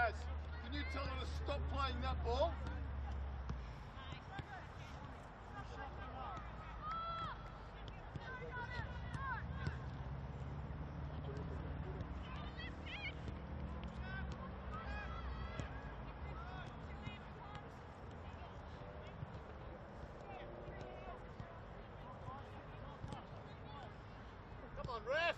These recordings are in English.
Maz, can you tell her to stop playing that ball? Come on, ref!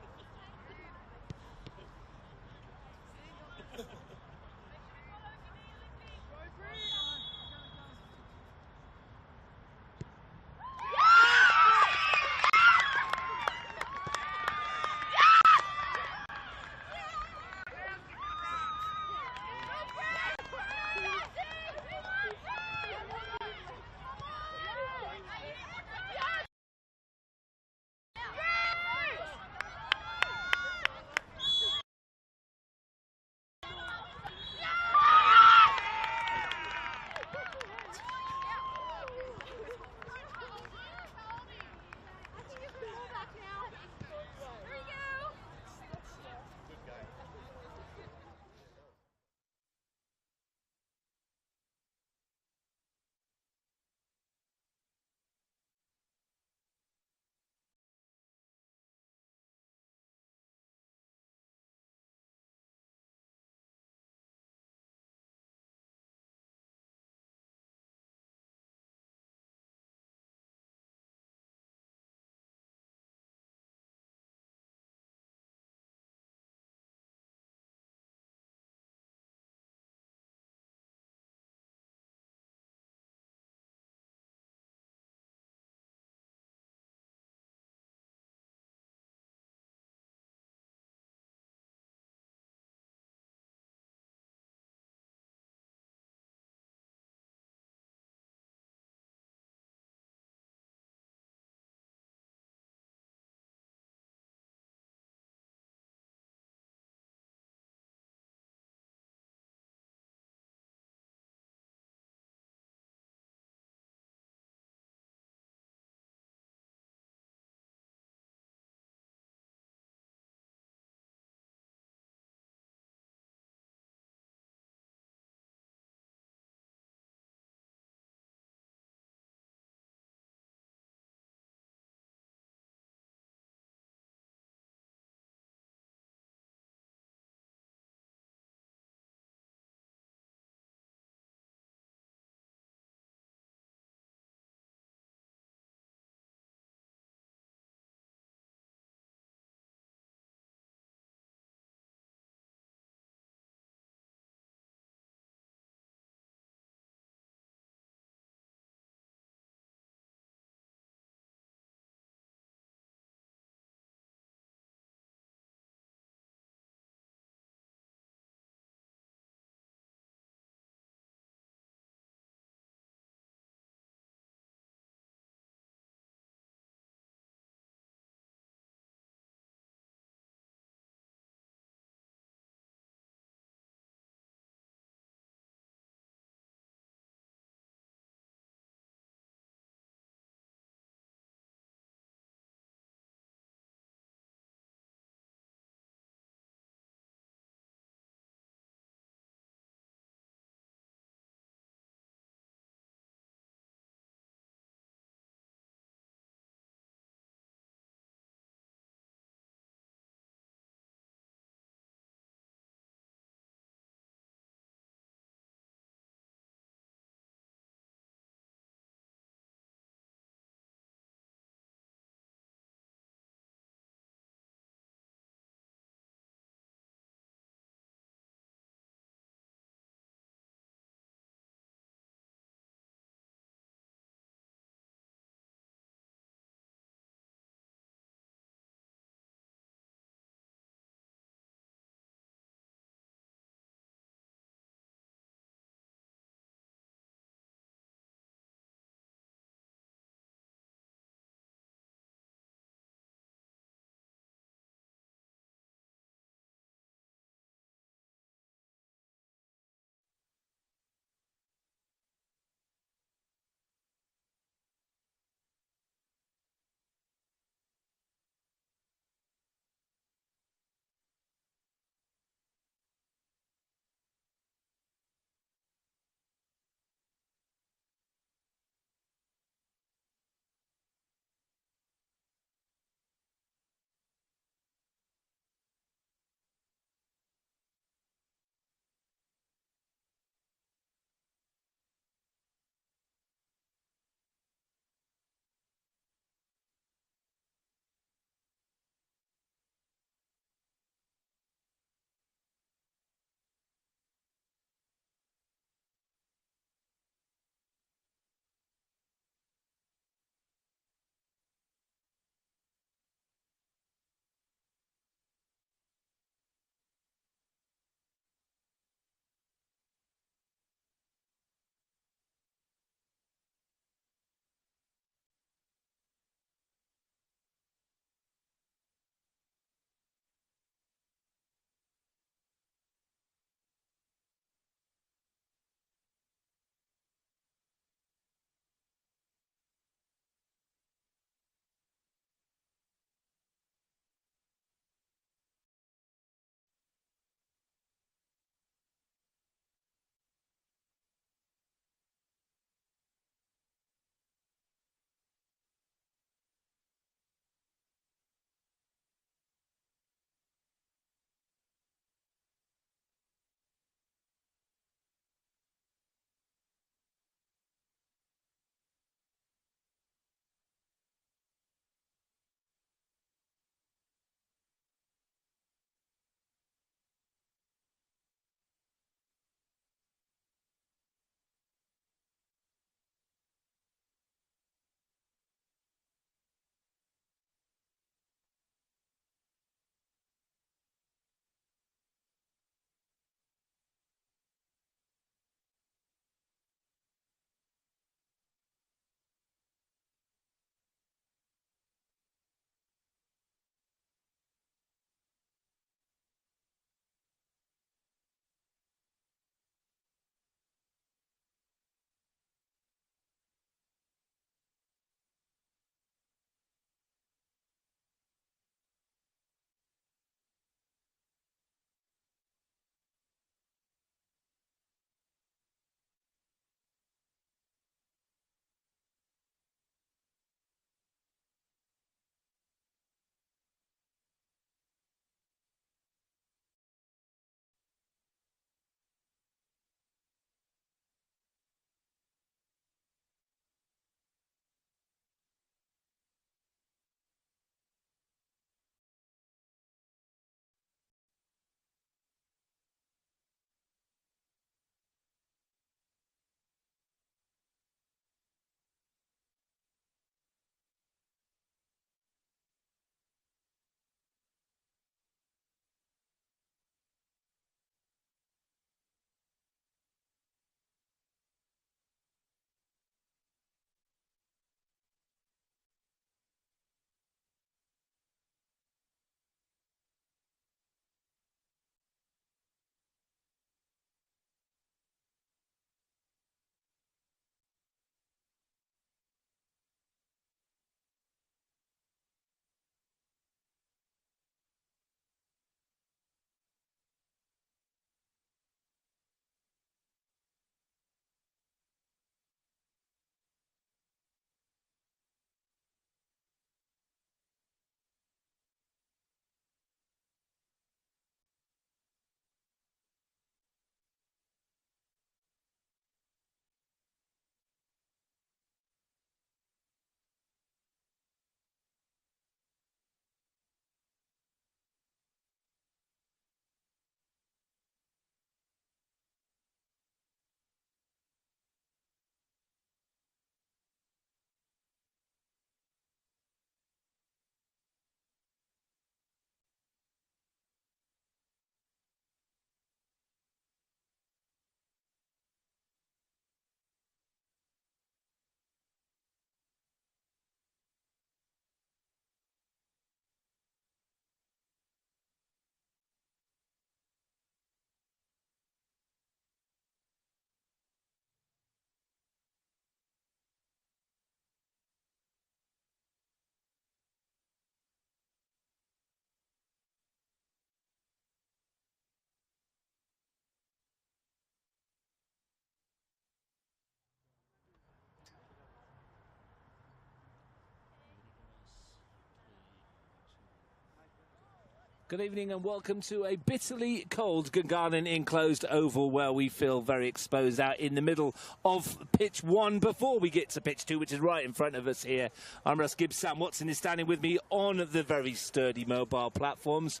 Good evening and welcome to a bitterly cold Gungahlin Enclosed oval where we feel very exposed out in the middle of pitch 1 before we get to pitch 2, which is right in front of us here. I'm Russ Gibbs. Sam Watson is standing with me on the very sturdy mobile platforms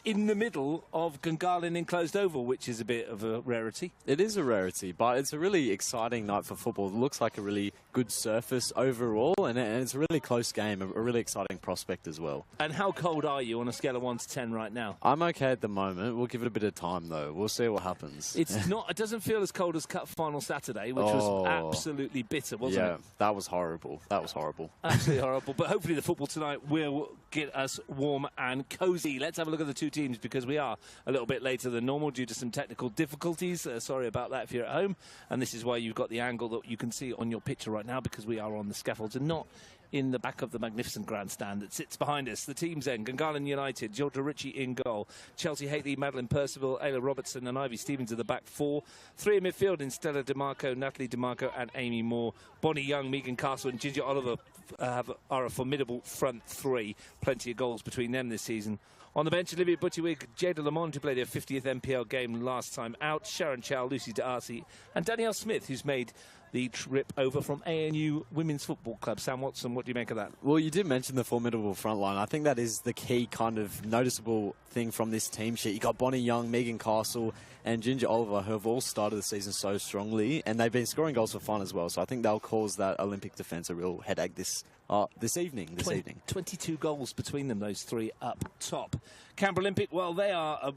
in the middle of Gungahlin Enclosed oval, which is a bit of a rarity. It is a rarity, but it's a really exciting night for football. It looks like a really good surface overall, and it's a really close game, a really exciting prospect as well. And how cold are you on a scale of 1 to 10 right now? I'm okay at the moment. We'll give it a bit of time, though. We'll see what happens. It's not. It doesn't feel as cold as Cup Final Saturday, which was absolutely bitter, wasn't it? Yeah, that was horrible. That was horrible. Absolutely horrible. But hopefully the football tonight will get us warm and cosy. Let's have a look at the two teams because we are a little bit later than normal due to some technical difficulties. Sorry about that if you're at home. And this is why you've got the angle that you can see on your picture right now, because we are on the scaffolds and not in the back of the magnificent grandstand that sits behind us. The team's end: Gungahlin United, Georgia Ritchie in goal, Chelsea Haley, Madeline Percival, Ayla Robertson and Ivy Stevens at the back four. Three in midfield in Stella DeMarco, Natalie DeMarco and Amy Moore. Bonnie Young, Megan Castle and Ginger Oliver are a formidable front three. Plenty of goals between them this season. On the bench, Olivia Buttiwig, Jada Lamont, who played her 50th NPL game last time out, Sharon Chow, Lucy D'Arcy and Danielle Smith, who's made the trip over from ANU Women's Football Club. Sam Watson, what do you make of that? Well, you did mention the formidable front line. I think that is the key kind of noticeable thing from this team sheet. You got Bonnie Young, Megan Castle and Ginger Oliver, who have all started the season so strongly, and they've been scoring goals for fun as well. So I think they'll cause that Olympic defence a real headache this evening. 22 goals between them, those three up top. Canberra Olympic, well, they are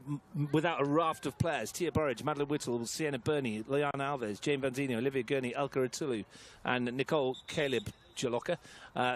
without a raft of players. Tia Burridge, Madeline Whittle, Sienna Burney, Leanne Alves, Jane Vanzino, Olivia Gurney, Elka Atulu, and Nicole Caleb Jaloka,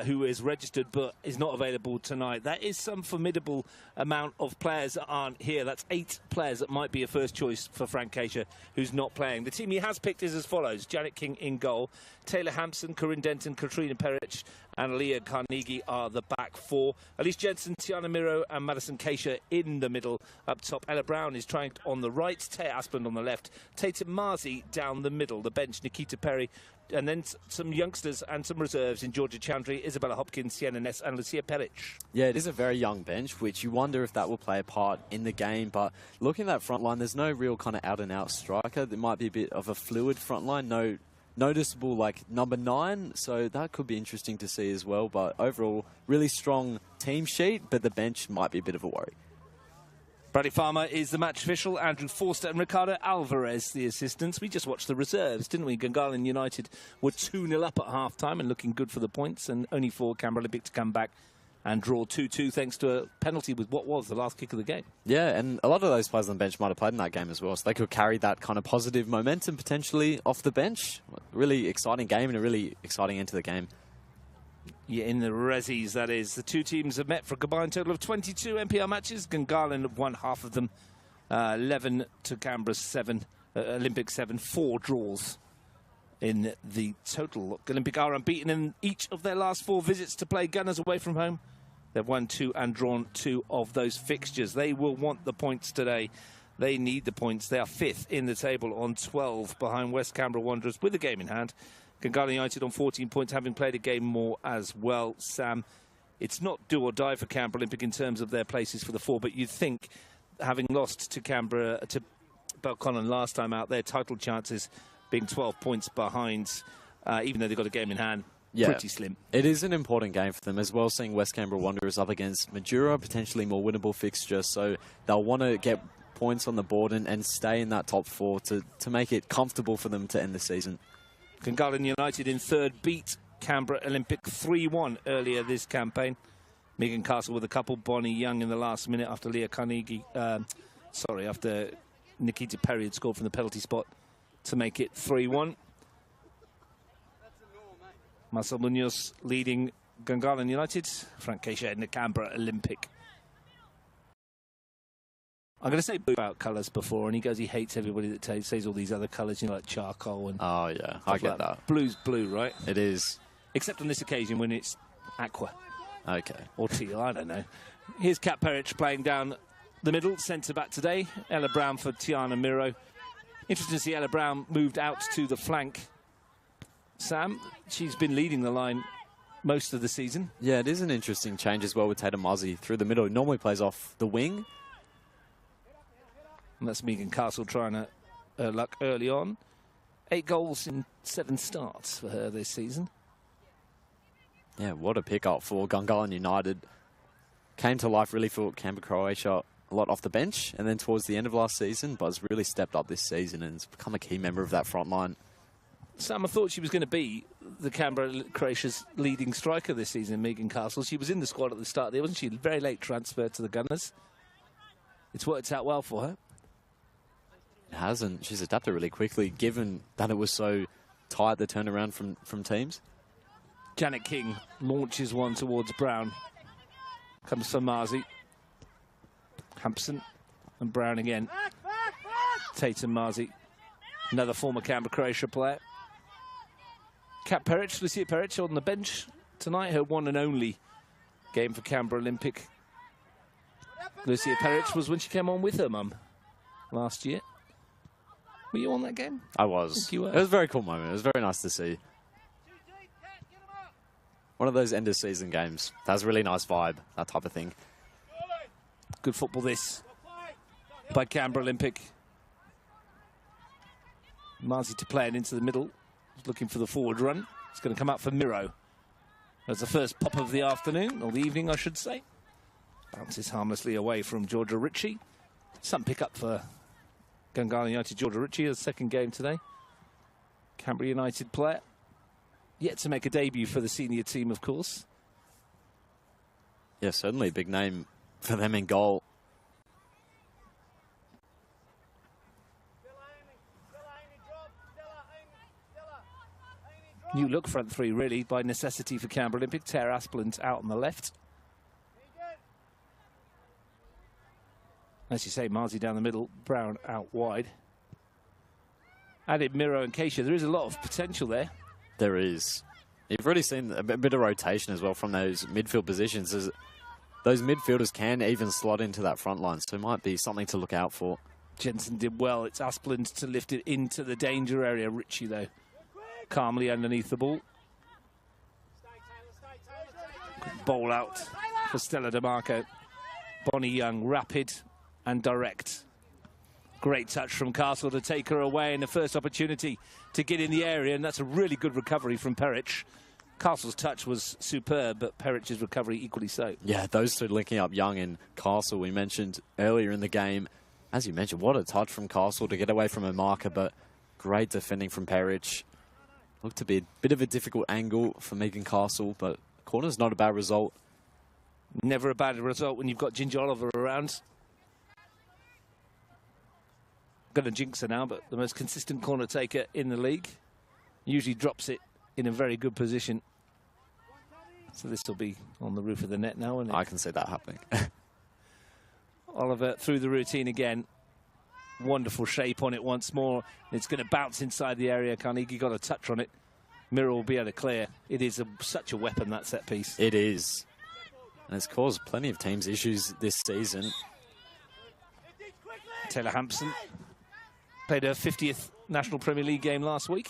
who is registered but is not available tonight. That is some formidable amount of players that aren't here. That's 8 players that might be a first choice for Frank Keisha, who's not playing. The team he has picked is as follows: Janet King in goal, Taylor Hampson, Corinne Denton, Katrina Perich and Leah Carnegie are the back four. Elise Jensen, Tiana Miro and Madison Keisha in the middle. Up top, Ella Brown is tranked on the right, Taya Aspland on the left, Tatum Marzi down the middle. The bench, Nikita Perry, and then some youngsters and some reserves in Georgia Chandry, Isabella Hopkins, Sienna Ness and Lucia Perich. Yeah, it is a very young bench, which you wonder if that will play a part in the game. But looking at that front line, there's no real kind of out-and-out striker. There might be a bit of a fluid front line, no noticeable like number 9, so that could be interesting to see as well. But overall, really strong team sheet, but the bench might be a bit of a worry. Bradley Farmer is the match official, Andrew Forster and Ricardo Alvarez the assistants. We just watched the reserves, didn't we? Gungahlin United were 2-0 up at half-time and looking good for the points, and only for Canberra Olympic to come back and draw 2-2 thanks to a penalty with what was the last kick of the game. Yeah, and a lot of those players on the bench might have played in that game as well, so they could carry that kind of positive momentum potentially off the bench. Really exciting game and a really exciting end to the game. Yeah, in the Rezzies, that is. The two teams have met for a combined total of 22 NPL matches. Gungahlin have won half of them, 11 to Canberra's 7, Olympic 7, 4 draws in the total. Olympic are unbeaten in each of their last 4 visits to play Gunners away from home. They've won 2 and drawn 2 of those fixtures. They will want the points today. They need the points. They are 5th in the table on 12 behind West Canberra Wanderers with a game in hand. Gungahlin United on 14 points, having played a game more as well. Sam, it's not do or die for Canberra Olympic in terms of their places for the 4, but you'd think, having lost to Canberra, to Belconnen last time out, their title chances being 12 points behind, even though they've got a game in hand, pretty slim. It is an important game for them as well, seeing West Canberra Wanderers up against Majura, potentially more winnable fixture, so they'll want to get points on the board and stay in that top 4 to make it comfortable for them to end the season. Gungahlin United in third beat Canberra Olympic 3-1 earlier this campaign. Megan Castle with a couple, Bonnie Young in the last minute after Leah Carnegie, after Nikita Perry had scored from the penalty spot to make it 3-1. Marcel Munoz leading Gungahlin United, Frank Keisha in the Canberra Olympic. I'm going to say blue about colours before, and he goes, he hates everybody that says all these other colours, you know, like charcoal and... Oh, yeah, I get that. Blue's blue, right? It is. Except on this occasion when it's aqua. Okay. Or teal, I don't know. Here's Kat Perich playing down the middle, centre-back today. Ella Brown for Tiana Miro. Interesting to see Ella Brown moved out to the flank. Sam, she's been leading the line most of the season. Yeah, it is an interesting change as well with Tatum Marzi through the middle. He normally plays off the wing, And that's Megan Castle trying her luck early on. 8 goals in 7 starts for her this season. Yeah, what a pick-up for Gungahlin United. Came to life really for Canberra, Croatia, a lot off the bench, and then towards the end of last season, but has really stepped up this season and has become a key member of that front line. Sam, I thought she was going to be the Canberra Croatia's leading striker this season, Megan Castle. She was in the squad at the start there, wasn't she? Very late transfer to the Gunners. It's worked out well for her. It hasn't. She's adapted really quickly, given that it was so tight, the turnaround from teams. Janet King launches one towards Brown. Comes from Marzi. Hampson and Brown again. Tatum Marzi, another former Canberra Croatia player. Kat Peric, Lucia Peric on the bench tonight, her one and only game for Canberra Olympic. Lucia Peric was when she came on with her mum last year. Were you on that game? I was. You were. It was a very cool moment. It was very nice to see. One of those end of season games. That was a really nice vibe, that type of thing. Good football this by Canberra Olympic. Marzi to play it into the middle. Looking for the forward run. It's going to come out for Miro. That's the first pop of the afternoon, or the evening, I should say. Bounces harmlessly away from Georgia Ritchie. Some pick-up for Gungahlin United. Georgia Ritchie, her second game today. Canberra United player. Yet to make a debut for the senior team, of course. Yeah, certainly a big name for them in goal. New look front three, really, by necessity for Canberra Olympic. Tara Aspland out on the left. As you say, Marzi down the middle, Brown out wide. Added Miro and Keisha. There is a lot of potential there. There is. You've already seen a bit of rotation as well from those midfield positions. Those midfielders can even slot into that front line, so it might be something to look out for. Jensen did well. It's Aspland to lift it into the danger area. Ritchie, though, calmly underneath the ball. Good ball out for Stella DeMarco. Bonnie Young, rapid and direct. Great touch from Castle to take her away in the first opportunity to get in the area, and that's a really good recovery from Peric. Castle's touch was superb, but Peric's recovery equally so. Yeah, those two linking up, Young and Castle, we mentioned earlier in the game. As you mentioned, what a touch from Castle to get away from a marker, but great defending from Peric. Looked to be a bit of a difficult angle for Megan Castle, but corner's not a bad result. Never a bad result when you've got Ginger Oliver around. Going to jinx her now, but the most consistent corner taker in the league. Usually drops it in a very good position. So this will be on the roof of the net now, won't it? I can see that happening. Oliver through the routine again. Wonderful shape on it once more. It's going to bounce inside the area. Carnegie got a touch on it. Mirror will be able to clear. It is such a weapon, that set piece. It is. And it's caused plenty of teams issues this season. Taylor Hampson played her 50th National Premier League game last week.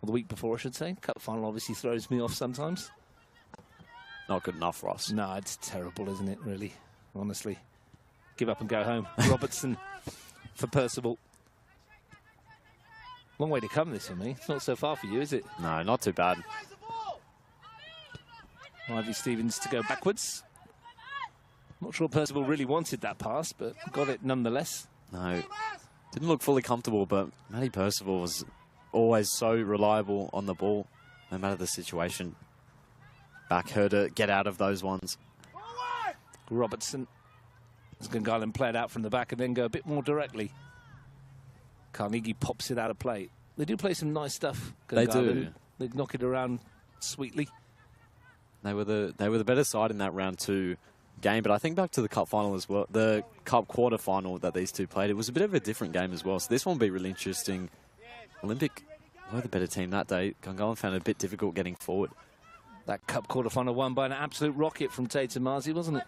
Or the week before, I should say. Cup final obviously throws me off sometimes. Not good enough for us. No, it's terrible, isn't it, really? Honestly. Give up and go home. Robertson for Percival. Long way to come, this for me. It's not so far for you, is it? No, not too bad. Ivy Stevens to go backwards. Not sure Percival really wanted that pass, but got it nonetheless. No. Didn't look fully comfortable, but Maddie Percival was always so reliable on the ball, no matter the situation. Back her to get out of those ones. Robertson. As Gungahlin played out from the back and then go a bit more directly. Carnegie pops it out of play. They do play some nice stuff. They do. They knock it around sweetly. They were the better side in that round 2 game, but I think back to the cup final as well, the cup quarter final that these two played, it was a bit of a different game as well. So this one will be really interesting. Olympic were the better team that day. Gungahlin found it a bit difficult getting forward. That cup quarter final won by an absolute rocket from Tatum Marzi, wasn't it?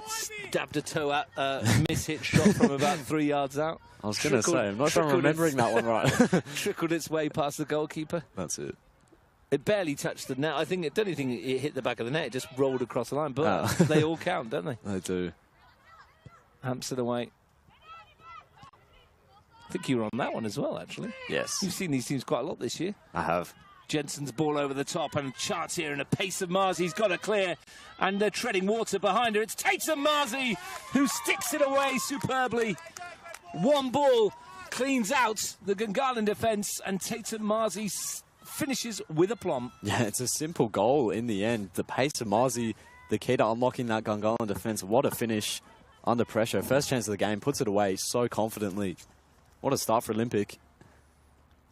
Stabbed a toe at a miss-hit shot from about 3 yards out. I was going to say, I'm not sure I'm remembering that one right. Trickled its way past the goalkeeper. That's it. It barely touched the net. I don't think it hit the back of the net. It just rolled across the line. But they all count, don't they? They do. Hampson away. think you were on that one as well, actually. Yes. You've seen these teams quite a lot this year. I have. Jensen's ball over the top and Charts here in a pace of Marzi's got to clear and they're treading water behind her. It's Tatum Marzi who sticks it away superbly. One ball cleans out the Gungahlin defence and Tatum Marzi finishes with aplomb. Yeah, it's a simple goal in the end. The pace of Marzi, the key to unlocking that Gungahlin defence. What a finish under pressure. First chance of the game, puts it away so confidently. What a start for Olympic.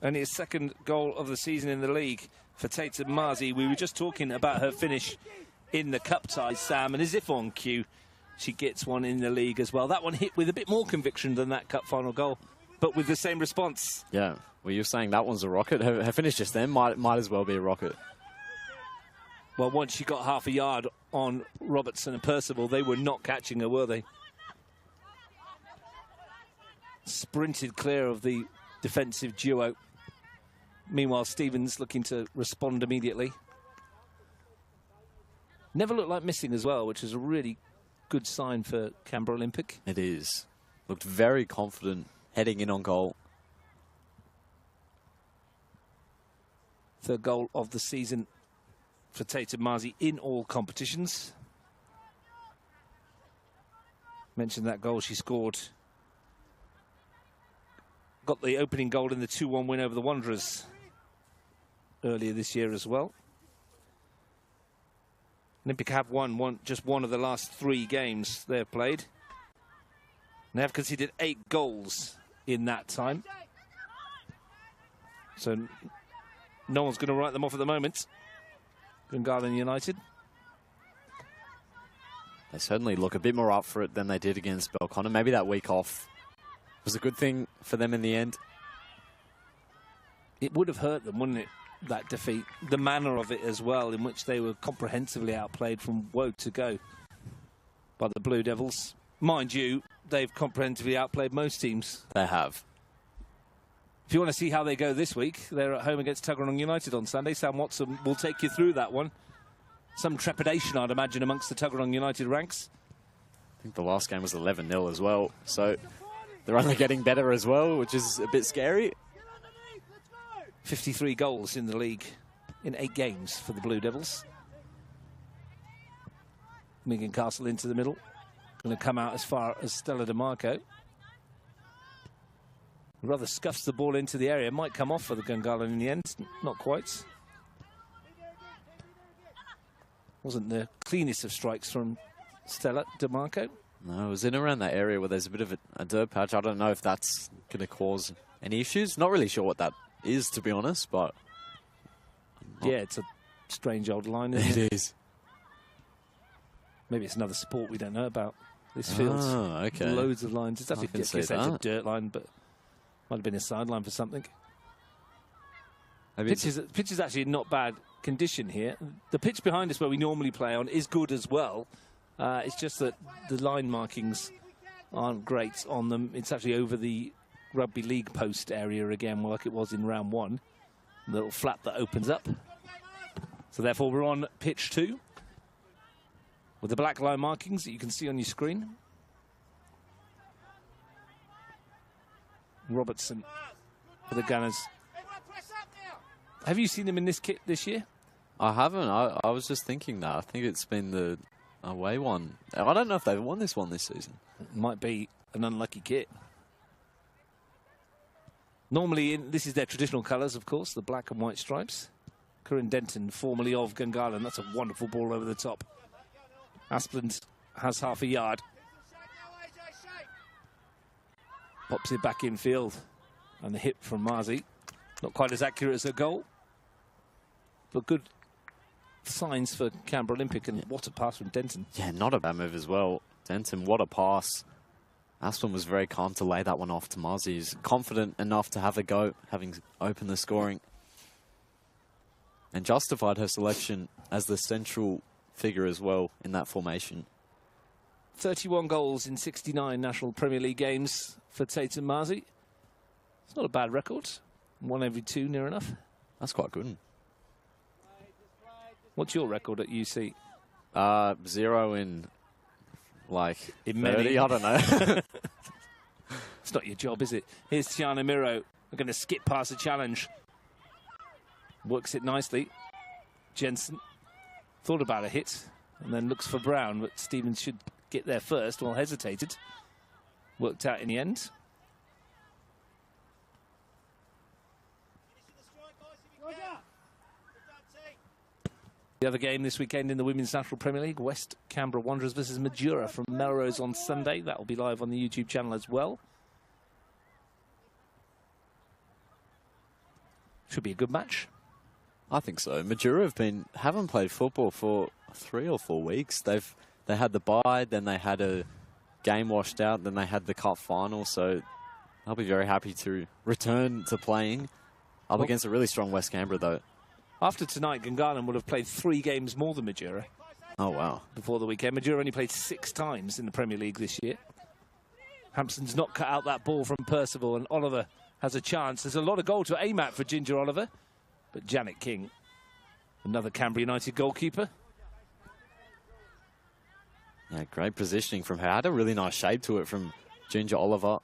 Only his second goal of the season in the league for Tatum Marzi. We were just talking about her finish in the cup tie, Sam, and as if on cue, she gets one in the league as well. That one hit with a bit more conviction than that cup final goal, but with the same response. Yeah, well, you're saying that one's a rocket. Her finish just then might as well be a rocket. Well, once she got half a yard on Robertson and Percival, they were not catching her, were they? Sprinted clear of the defensive duo. Meanwhile, Stevens looking to respond immediately. Never looked like missing as well, which is a really good sign for Canberra Olympic. It is. Looked very confident heading in on goal. Third goal of the season for Tatum Marzi in all competitions. Mentioned that goal she scored. Got the opening goal in the 2-1 win over the Wanderers earlier this year as well. Olympic have won just one of the last 3 games they've played. They have conceded 8 goals in that time. So no one's going to write them off at the moment. Gungahlin United. They certainly look a bit more up for it than they did against Belconnen. Maybe that week off was a good thing for them in the end. It would have hurt them, wouldn't it, that defeat? The manner of it as well, in which they were comprehensively outplayed from woe to go by the Blue Devils. Mind you, they've comprehensively outplayed most teams. They have. If you want to see how they go this week, they're at home against Tuggeranong United on Sunday. Sam Watson will take you through that one. Some trepidation, I'd imagine, amongst the Tuggeranong United ranks. I think the last game was 11-0 as well. So they're only getting better as well, which is a bit scary. 53 goals in the league in 8 games for the Blue Devils. Megan Castle into the middle. Going to come out as far as Stella DeMarco. Rather scuffs the ball into the area. Might come off for the Gungahlin in the end. Not quite. Wasn't the cleanest of strikes from Stella DeMarco. No, it was in around that area where there's a bit of a dirt patch. I don't know if that's going to cause any issues. Not really sure what that is, to be honest, but... Yeah, it's a strange old line, isn't it? It is. Maybe it's another sport we don't know about. This field's okay. Loads of lines. It's actually can just see a that. dirt line, but might have been a sideline for something. Maybe Pitch is actually in not bad condition here. The pitch behind us where we normally play on is good as well. It's just that the line markings aren't great on them. It's actually over the rugby league post area again, like it was in round 1. The little flap that opens up. So therefore we're on pitch 2 with the black line markings that you can see on your screen. Robertson for the Gunners. Have you seen him in this kit this year? I haven't. I was just thinking that. I think it's been the away one. I don't know if they've won this one this season. It might be an unlucky kit. Normally, this is their traditional colours, of course, the black and white stripes. Corinne Denton, formerly of Gungahlin. That's a wonderful ball over the top. Aspland has half a yard. Pops it back in field. And the hit from Marzi. Not quite as accurate as a goal. But good signs for Canberra Olympic. And what a pass from Denton. Yeah, not a bad move as well. Denton, what a pass. Aspland was very calm to lay that one off to Marzi. He's confident enough to have a go, having opened the scoring. And justified her selection as the central figure as well in that formation. 31 goals in 69 National Premier League games for Tatum Marzi. It's not a bad record. 1 every 2, near enough. That's quite good. What's your record at UC? 0 in, like, in 30, many. I don't know. It's not your job, is it? Here's Tiana Miro. We're going to skip past the challenge. Works it nicely. Jensen thought about a hit and then looks for Brown, but Stevens should get there first. Well, hesitated. Worked out in the end. The other game this weekend in the Women's National Premier League, West Canberra Wanderers versus Majura from Melrose on Sunday. That will be live on the YouTube channel as well. Should be a good match. I think so. Majura haven't played football for 3 or 4 weeks. They had the bye, then they had a game washed out, then they had the cup final. So I'll be very happy to return to playing up against a really strong West Canberra, though. After tonight, Gungahlin would have played 3 games more than Majura. Oh, wow. Before the weekend. Majura only played 6 times in the Premier League this year. Hampson's not cut out that ball from Percival, and Oliver has a chance. There's a lot of goal to aim at for Ginger Oliver. But Janet King, another Canberra United goalkeeper. Yeah, great positioning from her. Had a really nice shape to it from Ginger Oliver.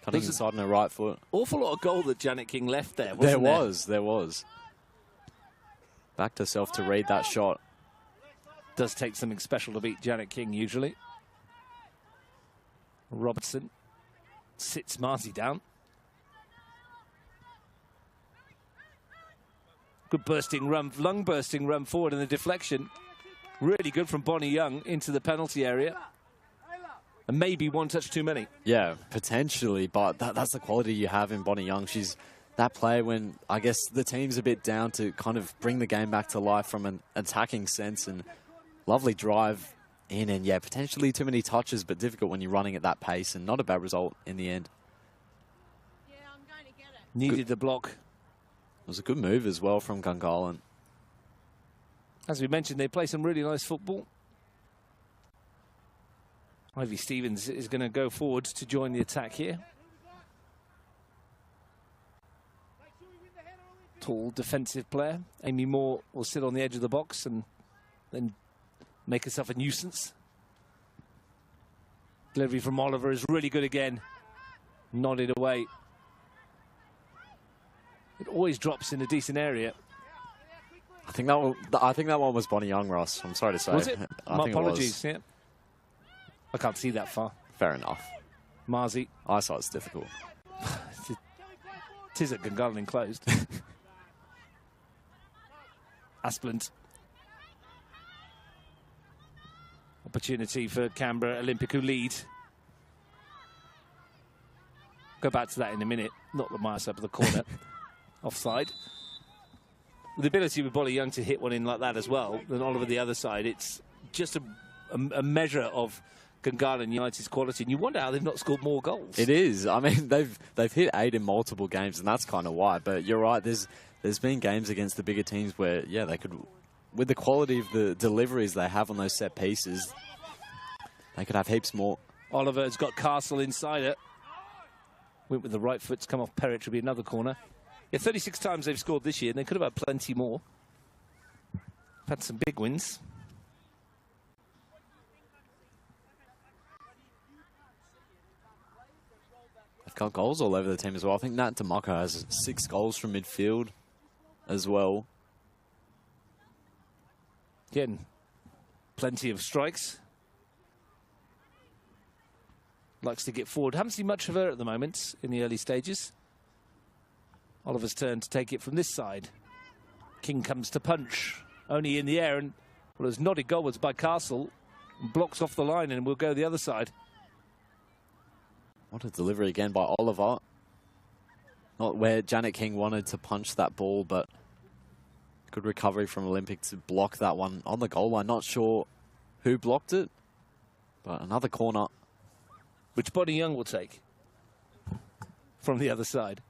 Cutting inside on her right foot. Awful lot of goal that Janet King left there, wasn't there? There was. Backed herself to read that shot. Does take something special to beat Janet King, usually. Robertson sits Marzi down. Good bursting run, lung bursting run forward in the deflection. Really good from Bonnie Young into the penalty area. And maybe one touch too many. Yeah, potentially, but that's the quality you have in Bonnie Young. She's that player when, I guess, the team's a bit down to kind of bring the game back to life from an attacking sense, and lovely drive in, and yeah, potentially too many touches, but difficult when you're running at that pace, and not a bad result in the end. Yeah, I'm going to get it. Needed the block. It was a good move as well from Gungahlin. As we mentioned, they play some really nice football. Ivy Stevens is going to go forward to join the attack here. Tall defensive player. Amy Moore will sit on the edge of the box and then make herself a nuisance. Delivery from Oliver is really good again. Nodded away. It always drops in a decent area. I think that one was Bonnie Young, Ross. I'm sorry to say. Was it? My apologies. It was. Yeah. I can't see that far. Fair enough. Marzi. Eyesight's difficult. It is at Gungahlin Enclosed. Asplant. Opportunity for Canberra Olympic, who lead. Go back to that in a minute. Not the Myers up of the corner. Offside. With the ability with Bonnie Young to hit one in like that as well, then Oliver the other side, it's just a measure of Gungahlin United's quality, and you wonder how they've not scored more goals. It is. I mean, they've hit 8 in multiple games, and that's kind of why. But you're right. There's been games against the bigger teams where, yeah, they could, with the quality of the deliveries they have on those set pieces, they could have heaps more. Oliver's got Castle inside it. Went with the right foot to come off Perrich, will be another corner. Yeah, 36 times they've scored this year, and they could have had plenty more. Had some big wins. They've got goals all over the team as well. I think Nat Demako has 6 goals from midfield as well. Again, plenty of strikes. Likes to get forward. Haven't seen much of her at the moment in the early stages. Oliver's turn to take it from this side. King comes to punch. Only in the air, and well, it's nodded goalwards by Castle. Blocks off the line and will go the other side. What a delivery again by Oliver. Not where Janet King wanted to punch that ball, but good recovery from Olympic to block that one on the goal line. Not sure who blocked it, but another corner. Which Bonnie Young will take from the other side.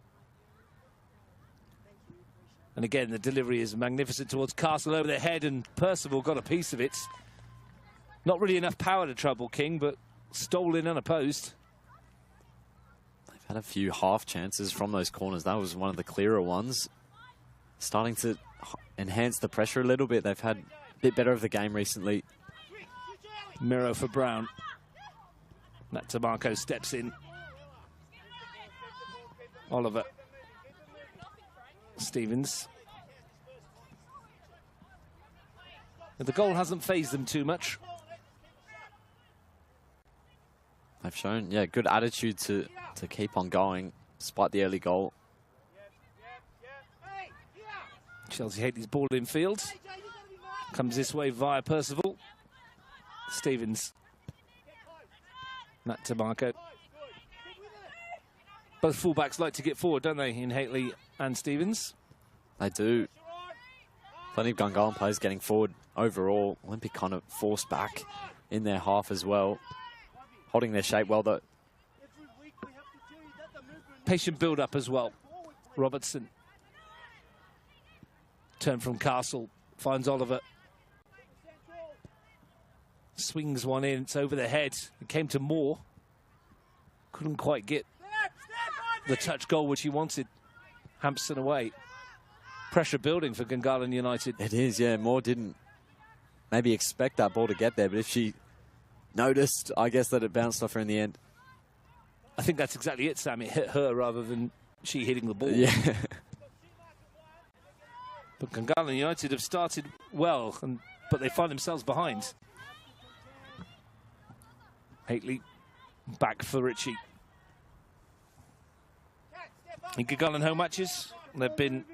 And again, the delivery is magnificent towards Castle over the head, and Percival got a piece of it. Not really enough power to trouble King, but stole in unopposed. They've had a few half chances from those corners. That was one of the clearer ones. Starting to enhance the pressure a little bit. They've had a bit better of the game recently. Miro for Brown. Matt Tamarco steps in. Oliver. Stevens. But the goal hasn't phased them too much. They've shown, yeah, good attitude to keep on going despite the early goal. Chelsea Haley's ball in field. Comes this way via Percival. Stevens. Nat DeMarco. Both fullbacks like to get forward, don't they, in Haley and Stevens? They do. Plenty of Gungahlin players getting forward overall. Olympic kind of forced back in their half as well. Holding their shape well, though. Patient build-up as well. Robertson. Turn from Castle. Finds Oliver. Swings one in. It's over the head. It came to Moore. Couldn't quite get the touch goal which he wanted. Hampson away. Pressure building for Gungahlin United. It is, yeah. Moore didn't maybe expect that ball to get there, but if she noticed, I guess, that it bounced off her in the end. I think that's exactly it, Sam. It hit her rather than she hitting the ball. Yeah. But Gungahlin United have started well, but they find themselves behind. Haley back for Ritchie. In Gungahlin home matches, there have been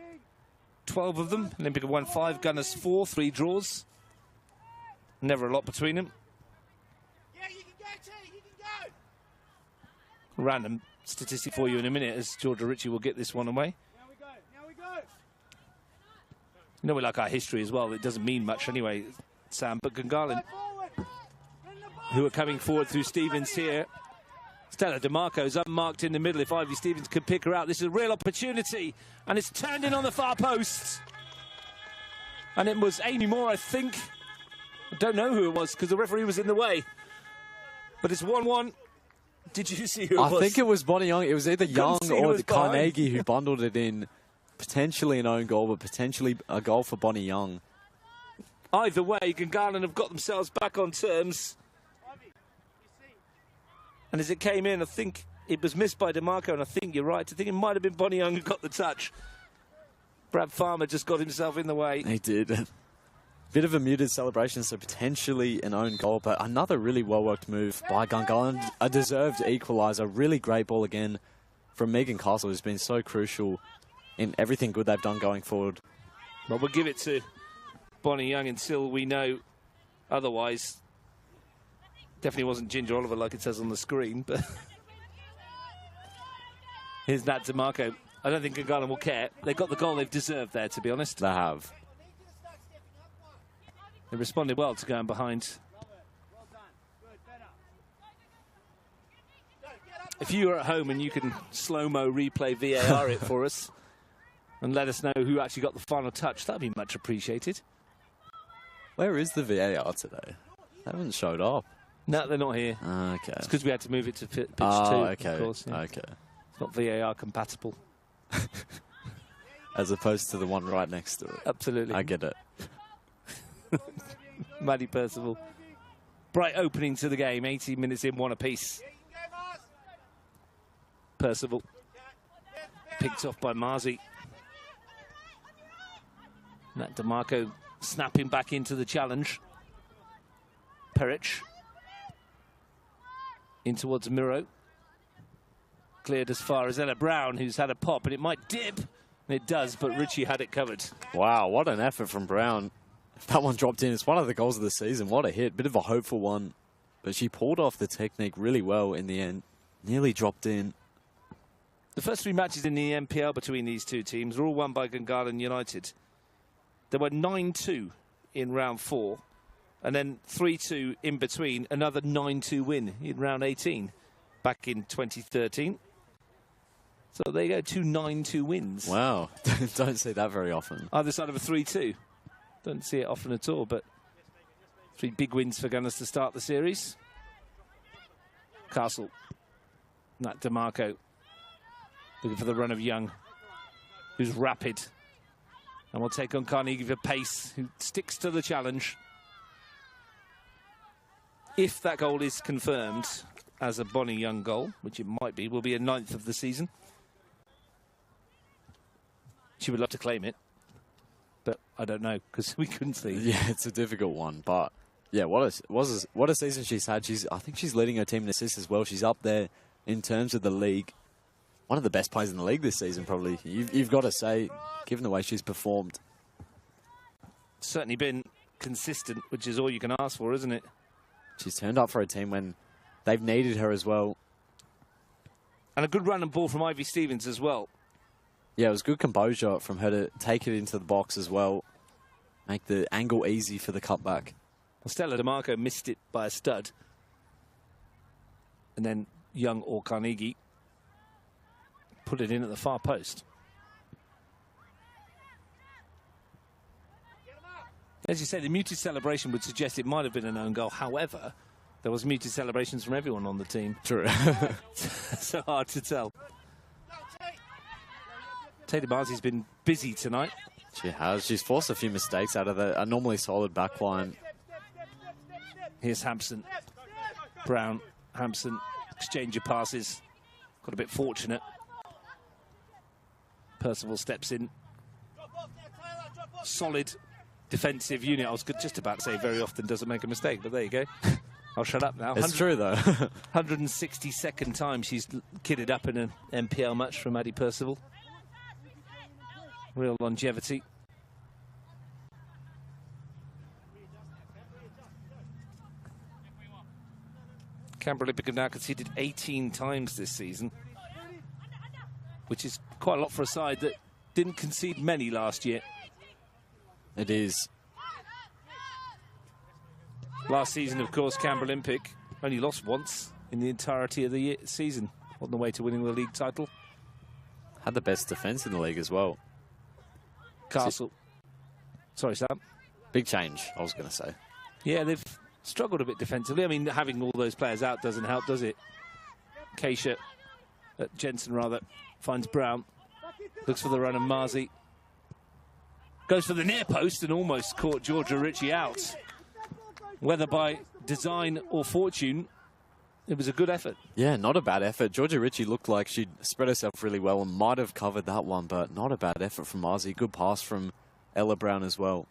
12 of them. Olympic have won 5, Gunners 4, 3 draws. Never a lot between them. Random statistic for you in a minute, as Georgia Ritchie will get this one away. You know, we like our history as well. It doesn't mean much anyway, Sam. But Gungahlin, who are coming forward through Stevens here. Stella DeMarco's unmarked in the middle. If Ivy Stevens could pick her out, this is a real opportunity. And it's turned in on the far post. And it was Amy Moore, I think. I don't know who it was because the referee was in the way. But it's 1-1. Did you see who it was? I think it was Bonnie Young. It was either Young or the Carnegie who bundled it in. Potentially an own goal, but potentially a goal for Bonnie Young. Either way, Gungahlin have got themselves back on terms. And as it came in, I think it was missed by DeMarco, and I think you're right. I think it might have been Bonnie Young who got the touch. Brad Farmer just got himself in the way. He did. Bit of a muted celebration, so potentially an own goal, but another really well-worked move by Gungahlin. A deserved equaliser. Really great ball again from Megan Castle, who's been so crucial in everything good they've done going forward. Well, we'll give it to Bonnie Young until we know otherwise. Definitely wasn't Ginger Oliver like it says on the screen, but here's Nat DeMarco. I don't think Gungahlin will care. They got the goal they've deserved there, to be honest. They have. They responded well to going behind. If you are at home and you can slow-mo replay VAR it for us and let us know who actually got the final touch, that'd be much appreciated. Where is the VAR today? They haven't showed up. No, they're not here. Okay. It's because we had to move it to pitch 2, okay. of course. Yeah. Okay. It's not VAR compatible. As opposed to the one right next to it. Absolutely. I get it. Maddie Percival. Bright opening to the game, 18 minutes in, 1 apiece. Percival. Picked off by Marzi. Nat DeMarco snapping back into the challenge. Perich. In towards Miro. Cleared as far as Ella Brown, who's had a pop, and it might dip. And it does, but Ritchie had it covered. Wow, what an effort from Brown. If that one dropped in, it's one of the goals of the season. What a hit. Bit of a hopeful one. But she pulled off the technique really well in the end. Nearly dropped in. The first 3 matches in the NPL between these two teams were all won by Gungahlin United. There were 9-2 in round 4. And then 3-2 in between. Another 9-2 win in round 18 back in 2013. So there you go, 2 9-2 wins. Wow. Don't see that very often. Either side of a 3-2. Don't see it often at all, but 3 big wins for Gunners to start the series. Castle. Nat DeMarco. Looking for the run of Young, who's rapid. And will take on Carnegie for pace, who sticks to the challenge. If that goal is confirmed as a Bonnie Young goal, which it might be, will be a 9th of the season. She would love to claim it, but I don't know because we couldn't see. Yeah, it's a difficult one, but yeah, what a season she's had. I think she's leading her team in assists as well. She's up there in terms of the league. One of the best players in the league this season, probably. You've got to say, given the way she's performed. Certainly been consistent, which is all you can ask for, isn't it? She's turned up for a team when they've needed her as well. And a good run and ball from Ivy Stevens as well. Yeah, it was good composure from her to take it into the box as well. Make the angle easy for the cutback. Stella DeMarco missed it by a stud. And then Young or Carnegie put it in at the far post. As you say, the muted celebration would suggest it might have been an own goal. However, there was muted celebrations from everyone on the team. True. So hard to tell. Tatum Marzi's been busy tonight. She has. She's forced a few mistakes out of a normally solid backline. Here's Hampson. Brown, Hampson, exchange of passes. Got a bit fortunate. Percival steps in. Solid defensive unit. I was just about to say very often doesn't make a mistake, but there you go. I'll shut up now. It's true, though. 162nd time she's kitted up in an NPL match from Maddie Percival. Real longevity. Canberra Olympic have now conceded 18 times this season, which is quite a lot for a side that didn't concede many last year. It is. Last season, of course, Canberra Olympic only lost once in the entirety of the season on the way to winning the league title. Had the best defence in the league as well. Castle. Sorry, Sam. Big change, I was going to say. Yeah, they've struggled a bit defensively. I mean, having all those players out doesn't help, does it? Keisha, Jensen rather, finds Brown. Looks for the run of Marzi. Goes for the near post and almost caught Georgia Ritchie out. Whether by design or fortune, it was a good effort. Yeah, not a bad effort. Georgia Ritchie looked like she'd spread herself really well and might have covered that one, but not a bad effort from Marzi. Good pass from Ella Brown as well.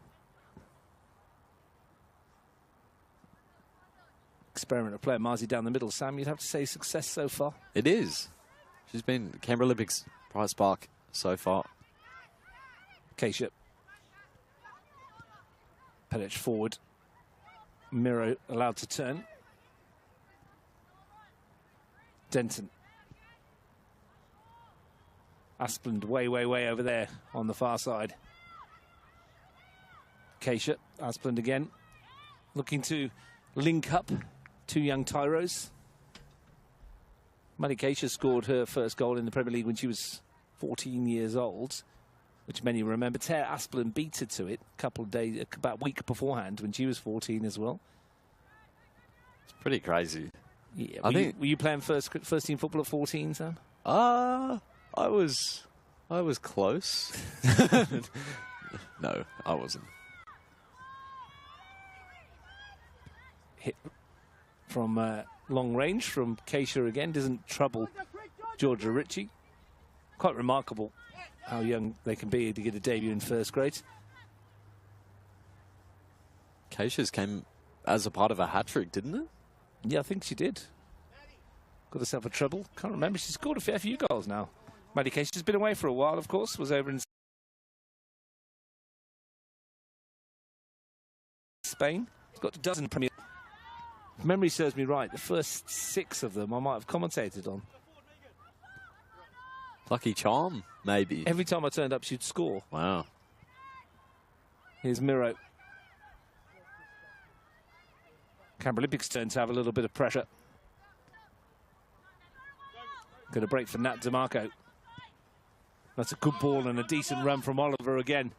Experiment of player Marzi down the middle. Sam, you'd have to say success so far. It is. She's been Canberra Olympics bright spark so far. Keisha. Pedic forward. Miro allowed to turn. Denton. Asplund way over there on the far side. Keisha. Asplund again. Looking to link up two young Tyros. Maddie Keisha scored her first goal in the Premier League when she was 14 years old, which many remember. Tara Asplund beat her to it a couple of days, about a week beforehand when she was 14 as well. It's pretty crazy. Yeah, were you playing first team football at 14, Sam? I was close. No, I wasn't. Hit from long range from Keisha again. Doesn't trouble Georgia Ritchie. Quite remarkable how young they can be to get a debut in first grade. Keisha's came as a part of a hat-trick, didn't it? Yeah, I think she did. Got herself a treble. Can't remember. She's scored a fair few goals now. Maddie Keisha's been away for a while, of course. Was over in Spain. She's got a dozen Premier. If memory serves me right, the first 6 of them I might have commentated on. Lucky charm, maybe. Every time I turned up, she'd score. Wow. Here's Miro. Canberra Olympics turn to have a little bit of pressure. Going to break for Nat DeMarco. That's a good ball and a decent run from Oliver again.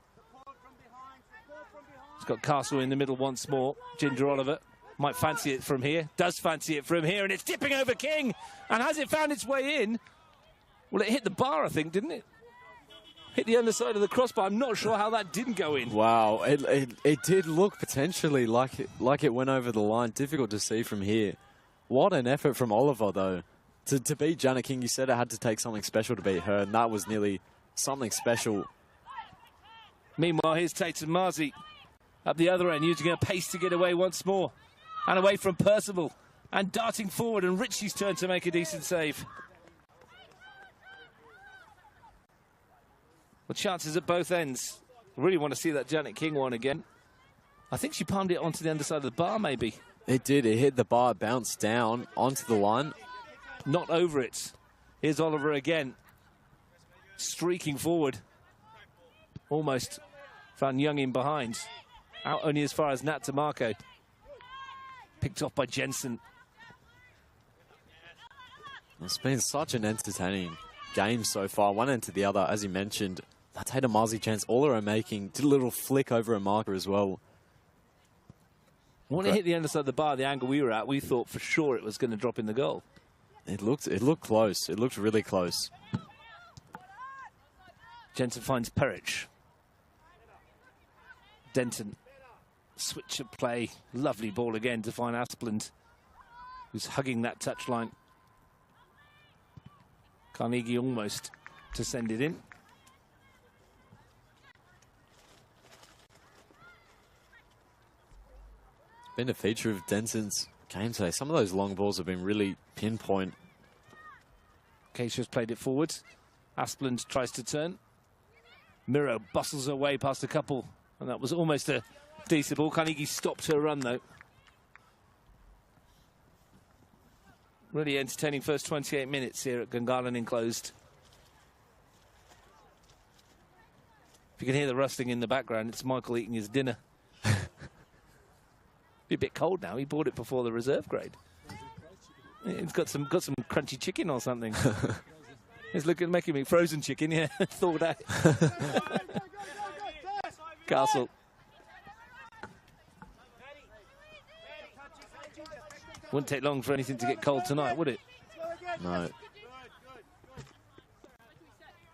He's got Castle in the middle once more. Ginger Oliver might fancy it from here. Does fancy it from here, and it's tipping over King. And has it found its way in? Well, it hit the bar, I think, didn't it? Hit the underside of the crossbar. I'm not sure how that didn't go in. Wow, it did look potentially like it went over the line. Difficult to see from here. What an effort from Oliver, though. To beat Janet King, you said it had to take something special to beat her, and that was nearly something special Meanwhile, here's Tatum Marzi up the other end, using her pace to get away once more. And away from Percival. And darting forward, and Ritchie's turn to make a decent save. Well, chances at both ends. Really want to see that Janet King one again. I think she palmed it onto the underside of the bar, maybe. It did. It hit the bar, bounced down onto the line. Not over it. Here's Oliver again. Streaking forward. Almost found Young in behind. Out only as far as Nat DeMarco. Picked off by Jensen. It's been such an entertaining game so far, one end to the other. As you mentioned, that Tatum Marzi chance, all her making, did a little flick over a marker as well. When it hit the underside of the bar, the angle we were at, we thought for sure it was going to drop in the goal. It looked close. It looked really close. Jensen finds Perich. Denton. Switch of play. Lovely ball again to find Asplund, who's hugging that touchline. Carnegie almost to send it in. It's been a feature of Denton's game today. Some of those long balls have been really pinpoint. Keisha's played it forward. Asplund tries to turn. Miro bustles away past a couple, and that was almost a decent ball. Carnegie stopped her run, though. Really entertaining first 28 minutes here at Gungahlin Enclosed. If you can hear the rustling in the background, it's Michael eating his dinner. Be a bit cold now. He bought it before the reserve grade. It's got some crunchy chicken or something. It's making me frozen chicken, yeah. Thawed out. Castle. Wouldn't take long for anything to get cold tonight, would it? No.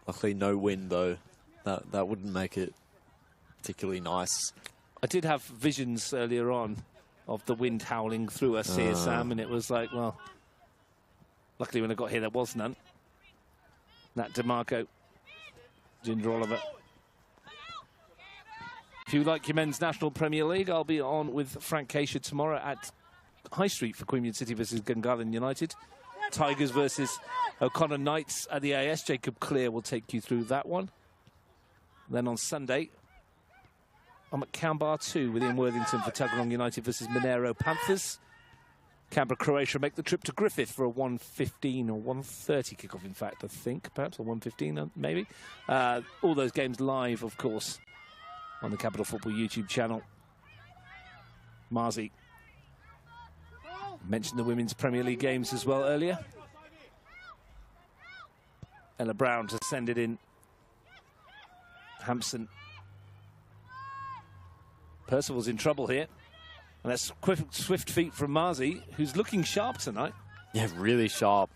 Luckily, no wind, though. That wouldn't make it particularly nice. I did have visions earlier on of the wind howling through us here, Sam, and it was like, well, luckily when I got here there was none. Nat DeMarco, Ginger Oliver. If you like your men's National Premier League, I'll be on with Frank Keisha tomorrow at High Street for Queen City versus Gungahlin United. Tigers versus O'Connor Knights at the AS. Jacob Clear will take you through that one. Then on Sunday, I'm at Canberra 2 with Ian Worthington for Tuggeranong United versus Monero Panthers. Canberra, Croatia make the trip to Griffith for a 1:15 or 1:30 kickoff, in fact, I think, perhaps, or 1:15 maybe. All those games live, of course, on the Capital Football YouTube channel. Marzi mentioned the Women's Premier League games as well earlier. Ella Brown to send it in. Hampson. Percival's in trouble here. And that's swift feet from Marzi, who's looking sharp tonight. Yeah, really sharp.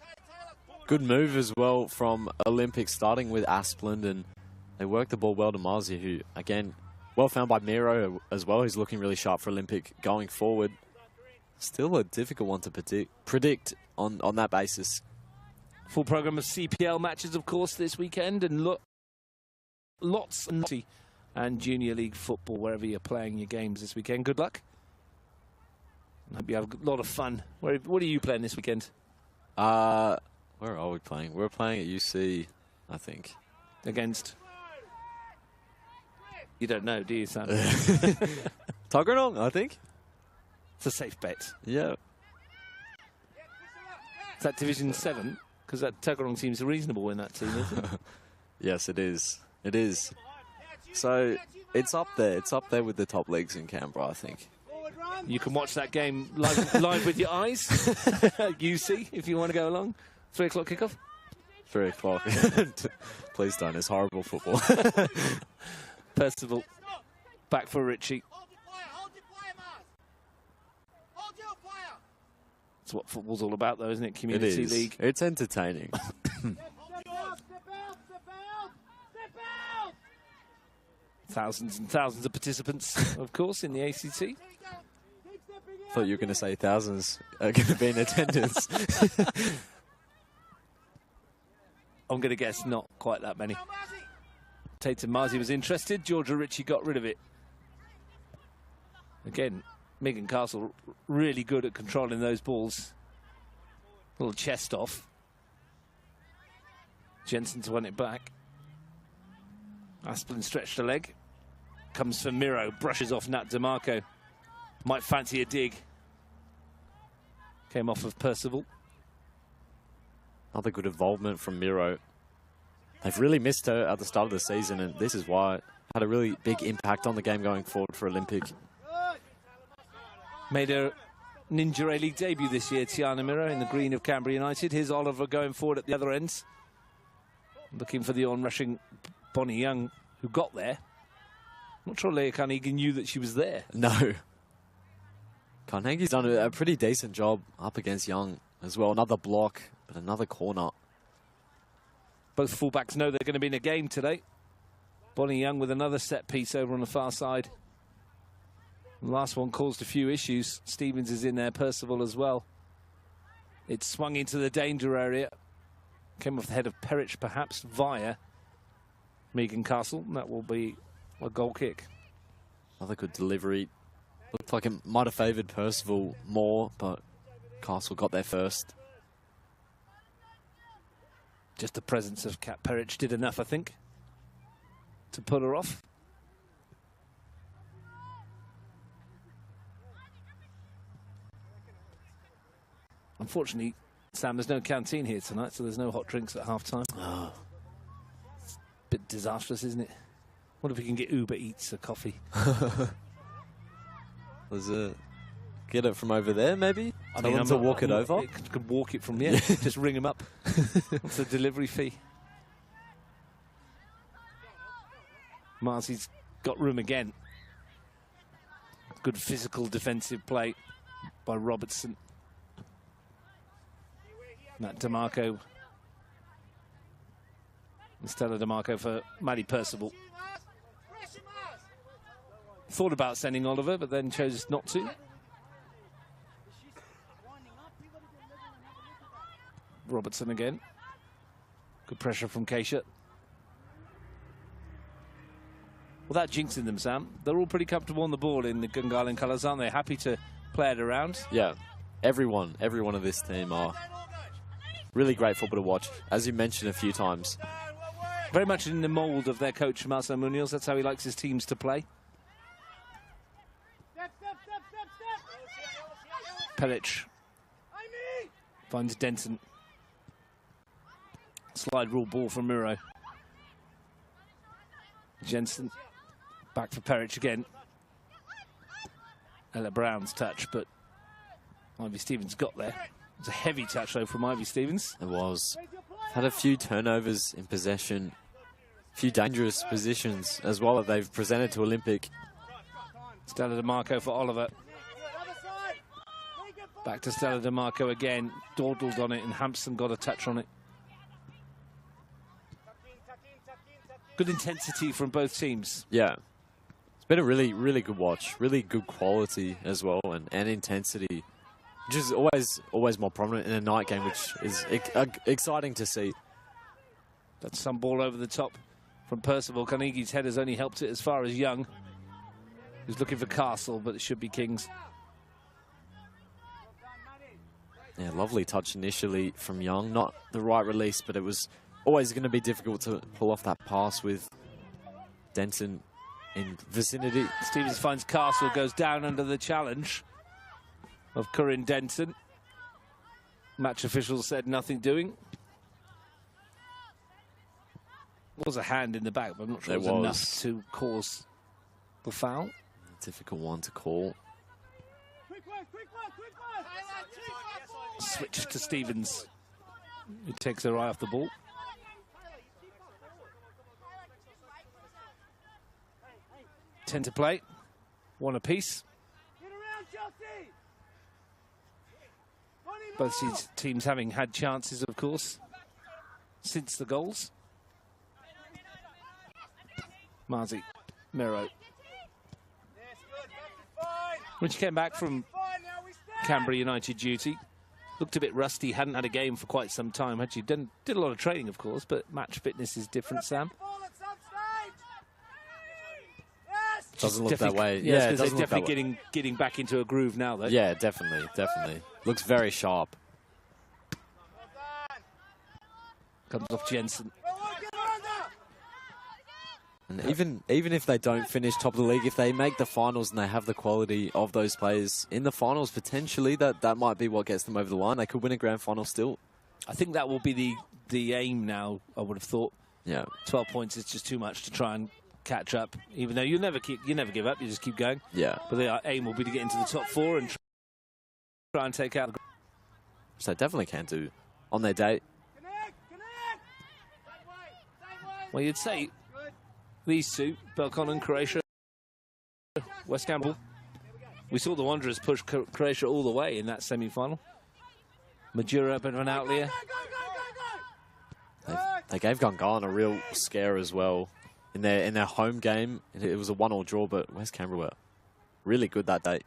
Good move as well from Olympic, starting with Asplund, and they work the ball well to Marzi, who, again, well found by Miro as well. He's looking really sharp for Olympic going forward. Still a difficult one to predict on that basis. Full program of CPL matches, of course, this weekend, and lots and Junior League football wherever you're playing your games this weekend. Good luck. I hope you have a lot of fun. What are you playing this weekend? Where are we playing? We're playing at UC, I think. Against? You don't know, do you, Sam? Tuggeranong, I think. It's a safe bet. Yeah. Is that Division 7? Because that Tuggeranong seems reasonable in that team, isn't it? Yes, it is. It is. So it's up there. It's up there with the top leagues in Canberra, I think. You can watch that game live with your eyes. UC, if you want to go along. 3 o'clock kickoff. 3 o'clock. Please don't. It's horrible football. Percival back for Ritchie. That's what football's all about, though, isn't it? Community League. It's entertaining. Thousands and thousands of participants, of course, in the ACT. Thought you were going to say thousands are going to be in attendance. I'm going to guess not quite that many. Tatum Marzi was interested. Georgia Ritchie got rid of it. Again, Megan Castle really good at controlling those balls. Little chest off. Jensen's won it back. Asplin stretched a leg. Comes for Miro, brushes off Nat DeMarco. Might fancy a dig. Came off of Percival. Another good involvement from Miro. They've really missed her at the start of the season, and this is why it had a really big impact on the game going forward for Olympic. Made her Ninja A-League debut this year, Tiana Miro, in the green of Canberra United. Here's Oliver going forward at the other ends. Looking for the on-rushing Bonnie Young, who got there. Not sure Leah Carnegie knew that she was there. No. Carnegie's done a pretty decent job up against Young as well. Another block, but another corner. Both fullbacks know they're going to be in a game today. Bonnie Young with another set piece over on the far side. The last one caused a few issues. Stevens is in there, Percival as well. It swung into the danger area. Came off the head of Perich, perhaps, via Megan Castle. And that will be a goal kick. Another good delivery. Looked like it might have favoured Percival more, but Castle got there first. Just the presence of Kat Perich did enough, I think, to pull her off. Unfortunately, Sam, there's no canteen here tonight, so there's no hot drinks at half-time. Oh. It's a bit disastrous, isn't it? What if we can get Uber Eats a coffee? Get it from over there, maybe? I Tell mean, them to walk it over? Could walk it from here. Just ring them up. What's the delivery fee? Marzi's got room again. Good physical defensive play by Robertson. Matt DeMarco. And Stella DeMarco for Maddie Percival. Thought about sending Oliver, but then chose not to. Robertson again. Good pressure from Keisha. Without jinxing them, Sam, they're all pretty comfortable on the ball in the Gungahlin colours, aren't they? Happy to play it around. Yeah, every one of this team are really great football to watch, as you mentioned a few times. Very much in the mould of their coach, Marcel Munoz. That's how he likes his teams to play. Pelic finds Denton. Slide rule ball from Miro. Jensen back for Perich again. Ella Brown's touch, but Ivy Stevens got there. It's a heavy touch though from Ivy Stevens. It was. Had a few turnovers in possession. A few dangerous positions as well that they've presented to Olympic. Stella DeMarco for Oliver. Back to Stella DeMarco again. Dawdled on it and Hampson got a touch on it. Good intensity from both teams. Yeah. It's been a really, really good watch. Really good quality as well, and intensity. Which is always more prominent in a night game, which is exciting to see. That's some ball over the top from Percival. Carnegie's head has only helped it as far as Young. He's looking for Castle, but it should be Kings. Yeah, lovely touch initially from Young. Not the right release, but it was always going to be difficult to pull off that pass with Denton in vicinity. Stevens finds Castle, goes down under the challenge of Corinne Denton. Match officials said nothing doing. Was a hand in the back, but I'm not sure it was enough to cause the foul. Difficult one to call. Switch to Stevens, who takes her eye off the ball. Ten to play, one apiece. Both these teams having had chances, of course, since the goals. Marzi, Miro. When she came back from Canberra United duty, looked a bit rusty, hadn't had a game for quite some time, had she? Did a lot of training, of course, but match fitness is different, Sam. Doesn't look that way. Yeah, it they're doesn't look that way. definitely getting back into a groove now, though. Yeah, definitely. Looks very sharp. Comes off Jensen. And even if they don't finish top of the league, if they make the finals and they have the quality of those players in the finals, potentially that might be what gets them over the line. They could win a grand final still. I think that will be the aim now, I would have thought. Yeah. 12 points is just too much to try and catch up, even though you never give up, you just keep going. Yeah. But the aim will be to get into the top 4 and try and take out. Which they definitely can do on their day. Well, you'd say these two, Belcon and Croatia, West Campbell. We saw the Wanderers push Croatia all the way in that semi-final. Majura, a bit of an outlier. They gave Gungahlin a real scare as well. In their home game, it was a 1-1 draw, but West Canberra were really good that day.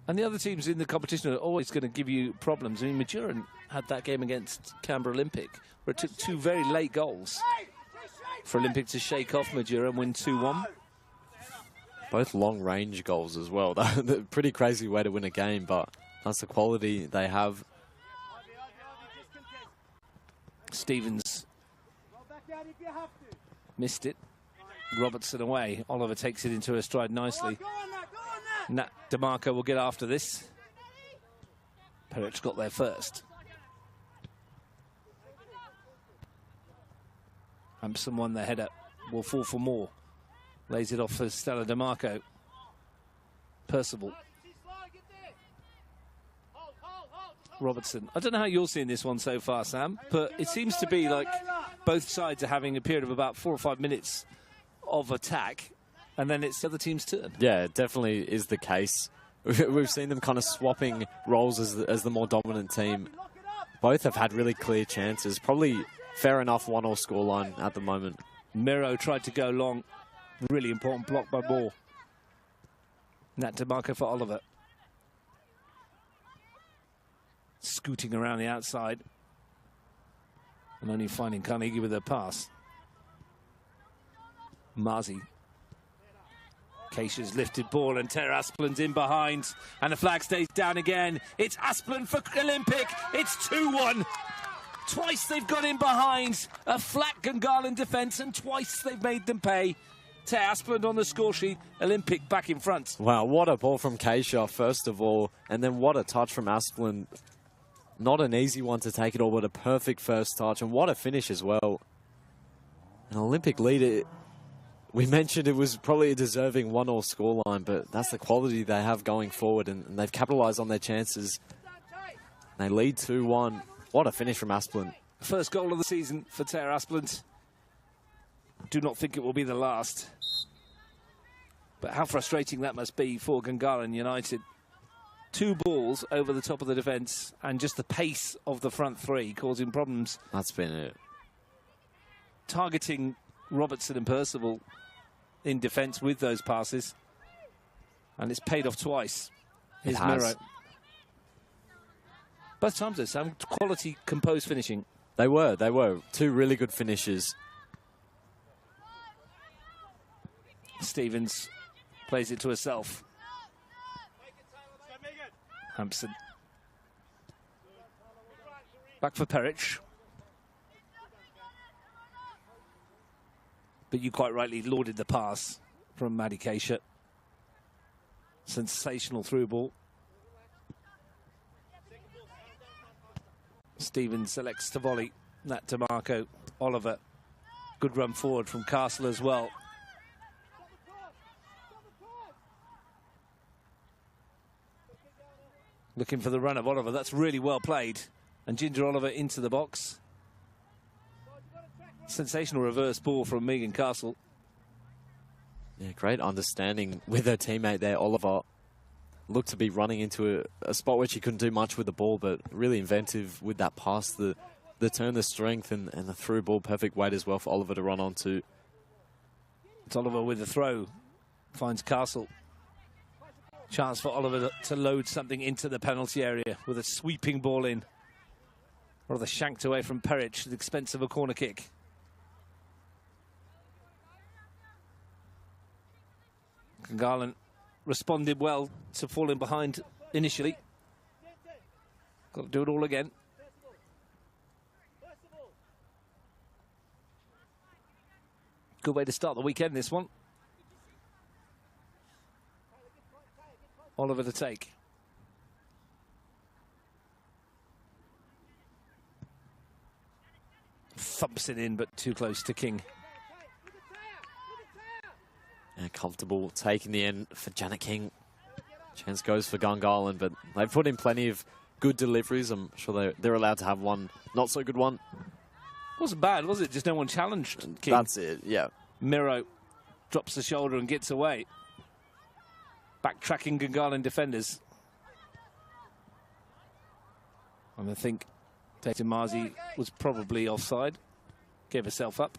And the other teams in the competition are always going to give you problems. I mean, Majura had that game against Canberra Olympic, where it took 2 very late goals for Olympic to shake off Majura and win 2-1. Both long-range goals as well. Pretty crazy way to win a game, but that's the quality they have. Stevens missed it. Robertson away. Oliver takes it into her stride nicely. Nat DeMarco will get after this. Perich got there first. Hampson won the header. Will fall for more. Lays it off for Stella DeMarco. Percival. Robertson. I don't know how you're seeing this one so far, Sam, but it seems to be like both sides are having a period of about 4 or 5 minutes of attack, and then it's the other team's turn. Yeah, it definitely is the case. We've seen them kind of swapping roles as the more dominant team. Both have had really clear chances. Probably fair enough 1-1 scoreline at the moment. Miro tried to go long. Really important block by Moore. Nat DeMarco for Oliver. Scooting around the outside. And only finding Carnegie with a pass. Marzi. Keisha's lifted ball and Tara Asplin's in behind. And the flag stays down again. It's Asplin for Olympic. It's 2-1. Twice they've got in behind. A flat Gungahlin defence and twice they've made them pay. Tara Asplin on the score sheet. Olympic back in front. Wow, what a ball from Keisha, first of all. And then what a touch from Asplin. Not an easy one to take it all, but a perfect first touch. And what a finish as well. An Olympic leader. We mentioned it was probably a deserving 1-1 scoreline, but that's the quality they have going forward, and they've capitalised on their chances. They lead 2-1. What a finish from Asplin. First goal of the season for Tara Asplin. Do not think it will be the last. But how frustrating that must be for Gungahlin United. 2 balls over the top of the defence, and just the pace of the front 3 causing problems. That's been it. Targeting Robertson and Percival in defence with those passes. And it's paid off twice. Here's Miro. Both times though, Sam, quality composed finishing. They were. 2 really good finishes. Stevens plays it to herself. Hampson. Back for Perich. But you quite rightly lauded the pass from Maddie Keisha. Sensational through ball. Stevens selects to volley. Nat DeMarco, Oliver. Good run forward from Castle as well. Looking for the run of Oliver. That's really well played. And Ginger Oliver into the box. Sensational reverse ball from Megan Castle. Yeah, great understanding with her teammate there, Oliver. Looked to be running into a spot where she couldn't do much with the ball, but really inventive with that pass, the turn, the strength, and the through ball. Perfect weight as well for Oliver to run onto. It's Oliver with the throw. Finds Castle. Chance for Oliver to load something into the penalty area with a sweeping ball in. Rather shanked away from Perich at the expense of a corner kick. Gungahlin responded well to falling behind initially. Got to do it all again. Good way to start the weekend, this one. Oliver to take. Thumps it in, but too close to King. Yeah, comfortable taking the end for Janet King. Chance goes for Gungahlin, but they've put in plenty of good deliveries. I'm sure they're allowed to have one not so good one. Wasn't bad, was it? Just no one challenged King. That's it, yeah. Miro drops the shoulder and gets away. Backtracking Gungahlin defenders. And I think Tatum Marzi was probably offside. Gave herself up.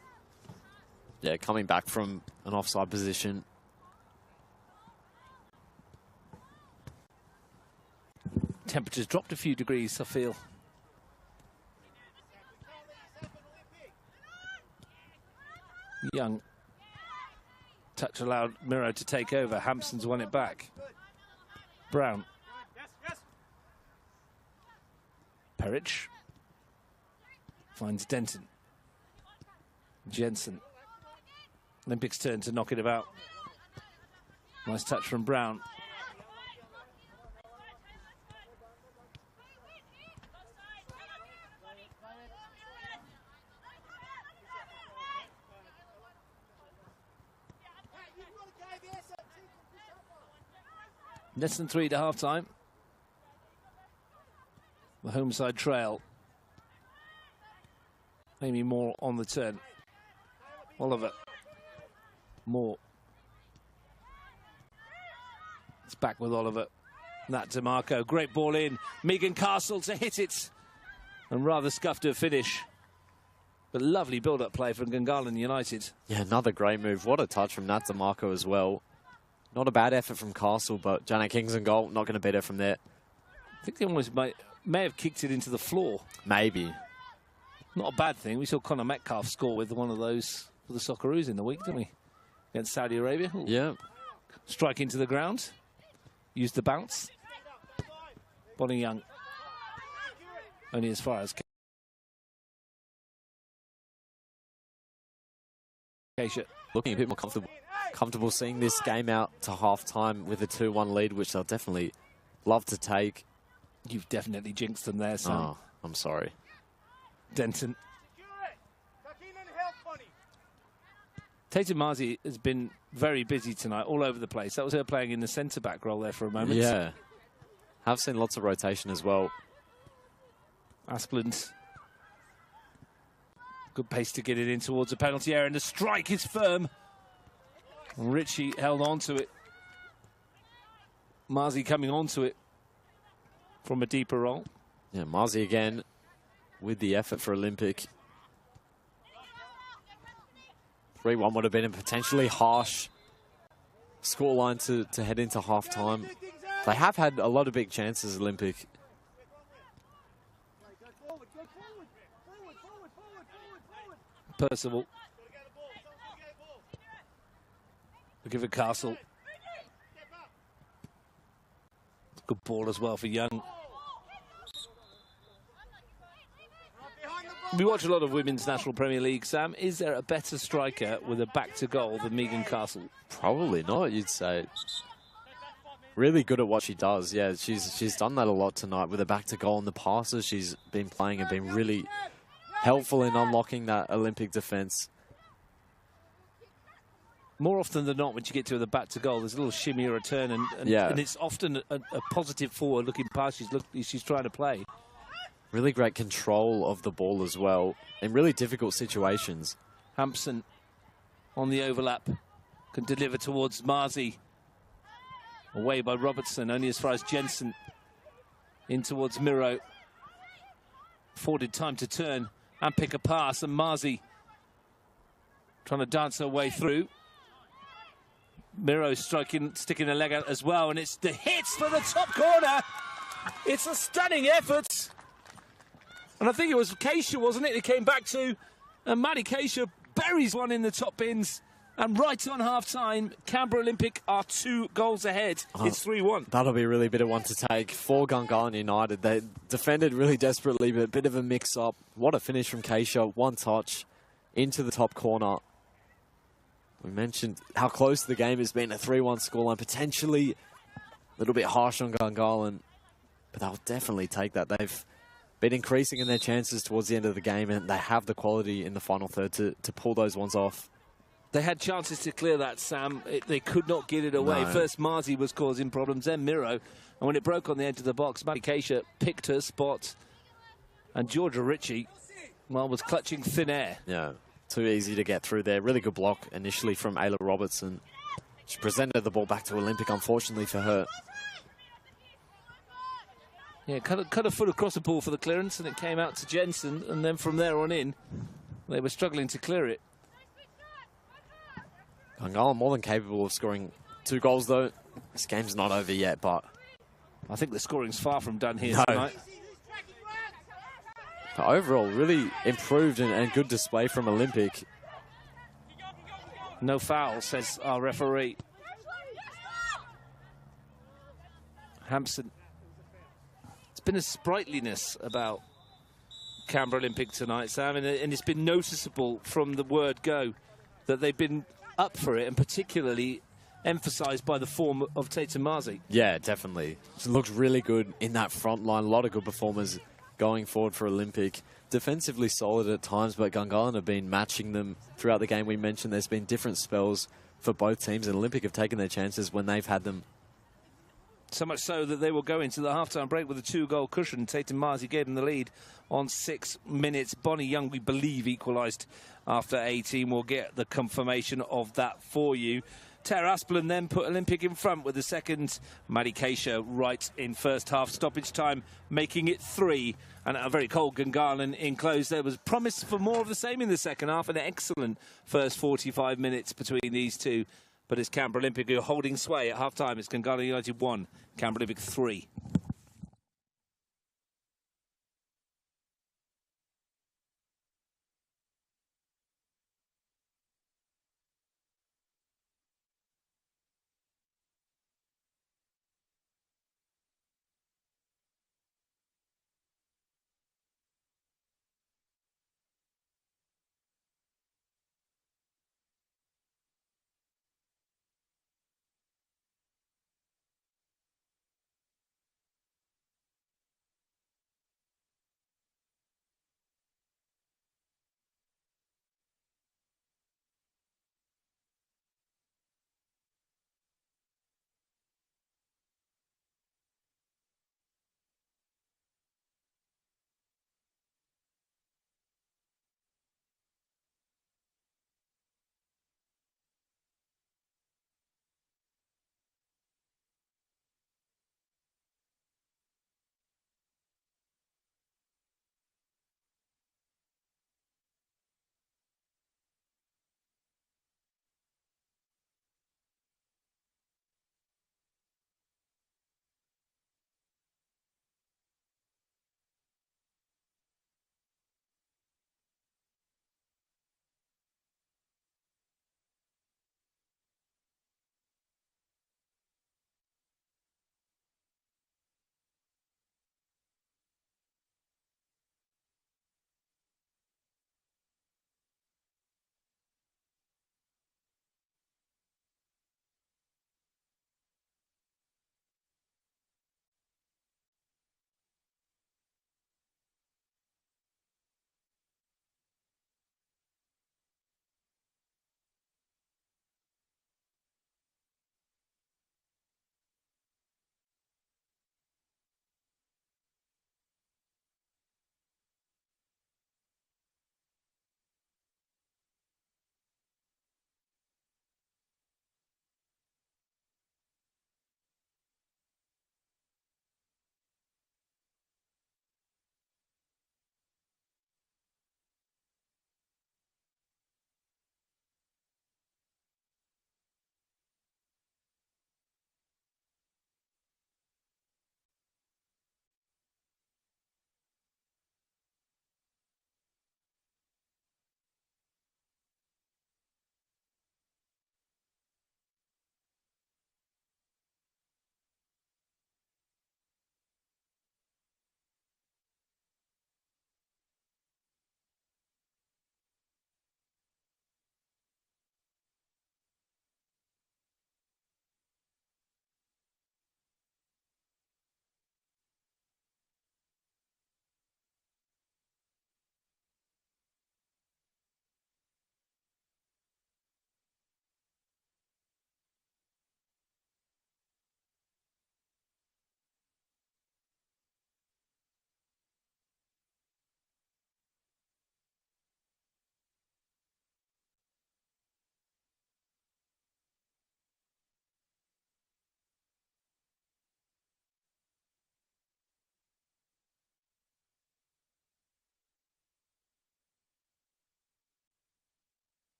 Yeah, coming back from an offside position. Temperatures dropped a few degrees, I feel. Young. Touch allowed Miro to take over. Hampson's won it back. Brown. Perich. Finds Denton. Jensen. Olympics turn to knock it about. Nice touch from Brown. Less than 3 to half-time. The home side trail. Amy Moore on the turn. Oliver. Moore. It's back with Oliver. That to Marco. Great ball in. Megan Castle to hit it. And rather scuffed her finish. But lovely build-up play from Gungahlin United. Yeah, another great move. What a touch from Nat DeMarco as well. Not a bad effort from Castle, but Janet King's in goal. Not going to beat her from there. I think they almost may have kicked it into the floor. Maybe. Not a bad thing. We saw Connor Metcalf score with one of those for the Socceroos in the week, didn't we? Against Saudi Arabia. Ooh. Yeah. Strike into the ground. Use the bounce. Bonnie Young. Only as far as Keisha. Looking a bit more comfortable seeing this game out to half-time with a 2-1 lead, which they'll definitely love to take. You've definitely jinxed them there, son. Oh, I'm sorry. Denton. Tatum Marzi has been very busy tonight, all over the place. That was her playing in the centre-back role there for a moment. Yeah. Have seen lots of rotation as well. Aspland. Good pace to get it in towards the penalty area, and the strike is firm. Ritchie held on to it. Marzi coming onto it from a deeper role. Yeah, Marzi again with the effort for Olympic. 3-1 would have been a potentially harsh scoreline to head into half-time. They have had a lot of big chances, Olympic. Percival. We'll give it Castle. Good ball as well for Young. We watch a lot of Women's National Premier League, Sam. Is there a better striker with a back to goal than Megan Castle? Probably not, you'd say. Really good at what she does. Yeah, she's done that a lot tonight with a back to goal, and the passes she's been playing have been really helpful in unlocking that Olympic defence. More often than not, when you get to the back to goal, there's a little shimmy or a turn, and it's often a positive forward-looking pass she's trying to play. Really great control of the ball as well in really difficult situations. Hampson on the overlap can deliver towards Marzi. Away by Robertson, only as far as Jensen. In towards Miro. Afforded time to turn and pick a pass, and Marzi trying to dance her way through. Miro sticking a leg out as well, and it's the hits for the top corner. It's a stunning effort. And I think it was Keisha, wasn't it? It came back to, and Maddie Keisha buries one in the top bins. And right on half-time, Canberra Olympic are 2 goals ahead. It's 3-1. That'll be really bitter one to take for Gungahlin United. They defended really desperately, but a bit of a mix-up. What a finish from Keisha. One touch into the top corner. We mentioned how close the game has been, a 3-1 scoreline. Potentially a little bit harsh on Gungahlin, but they'll definitely take that. They've been increasing in their chances towards the end of the game, and they have the quality in the final third to pull those ones off. They had chances to clear that, Sam. They could not get it away. No. First, Marzi was causing problems, then Miro. And when it broke on the edge of the box, Maddie Keisha picked her spot. And Georgia Ritchie, well, was clutching thin air. Yeah, too easy to get through there. Really good block initially from Ayla Robertson. She presented the ball back to Olympic, unfortunately for her. Yeah, cut a foot across the ball for the clearance, and it came out to Jensen. And then from there on in, they were struggling to clear it. Gungahlin more than capable of scoring 2 goals, though. This game's not over yet, but I think the scoring's far from done here tonight. But overall, really improved and good display from Olympic. No foul, says our referee. Hampson. It's been a sprightliness about Canberra Olympic tonight, Sam, and it's been noticeable from the word go that they've been up for it, and particularly emphasised by the form of Tatum Marzi. Yeah, definitely. She looked really good in that front line. A lot of good performers going forward for Olympic. Defensively solid at times, but Gungahlin have been matching them throughout the game. We mentioned there's been different spells for both teams, and Olympic have taken their chances when they've had them. So much so that they will go into the half-time break with a 2-goal cushion. Tatum Marzi gave them the lead on 6 minutes. Bonnie Young, we believe, equalised after 18. We'll get the confirmation of that for you. Tara Aspelin then put Olympic in front with the second. Maddie Keisha right in first half. Stoppage time making it 3. And a very cold Gungahlin Enclosed. There was promise for more of the same in the second half. An excellent first 45 minutes between these two. But it's Canberra Olympic who are holding sway at half-time. It's Gungahlin United 1, Canberra Olympic 3.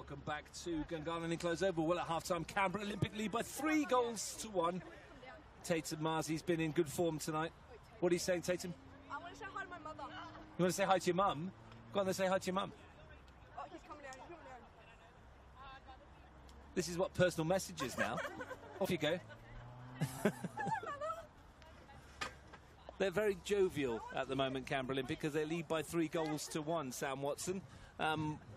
Welcome back to Gungahlin Enclosed Oval. Well, at half-time, Canberra Olympic lead by 3-1. Tatum Marzi's been in good form tonight. What are you saying, Tatum? I want to say hi to my mother. You want to say hi to your mum? Go on, then say hi to your mum. Oh, he's coming down, he's coming down. This is what personal message is now. Off you go. They're very jovial at the moment, Canberra Olympic, because they lead by 3-1, Sam Watson.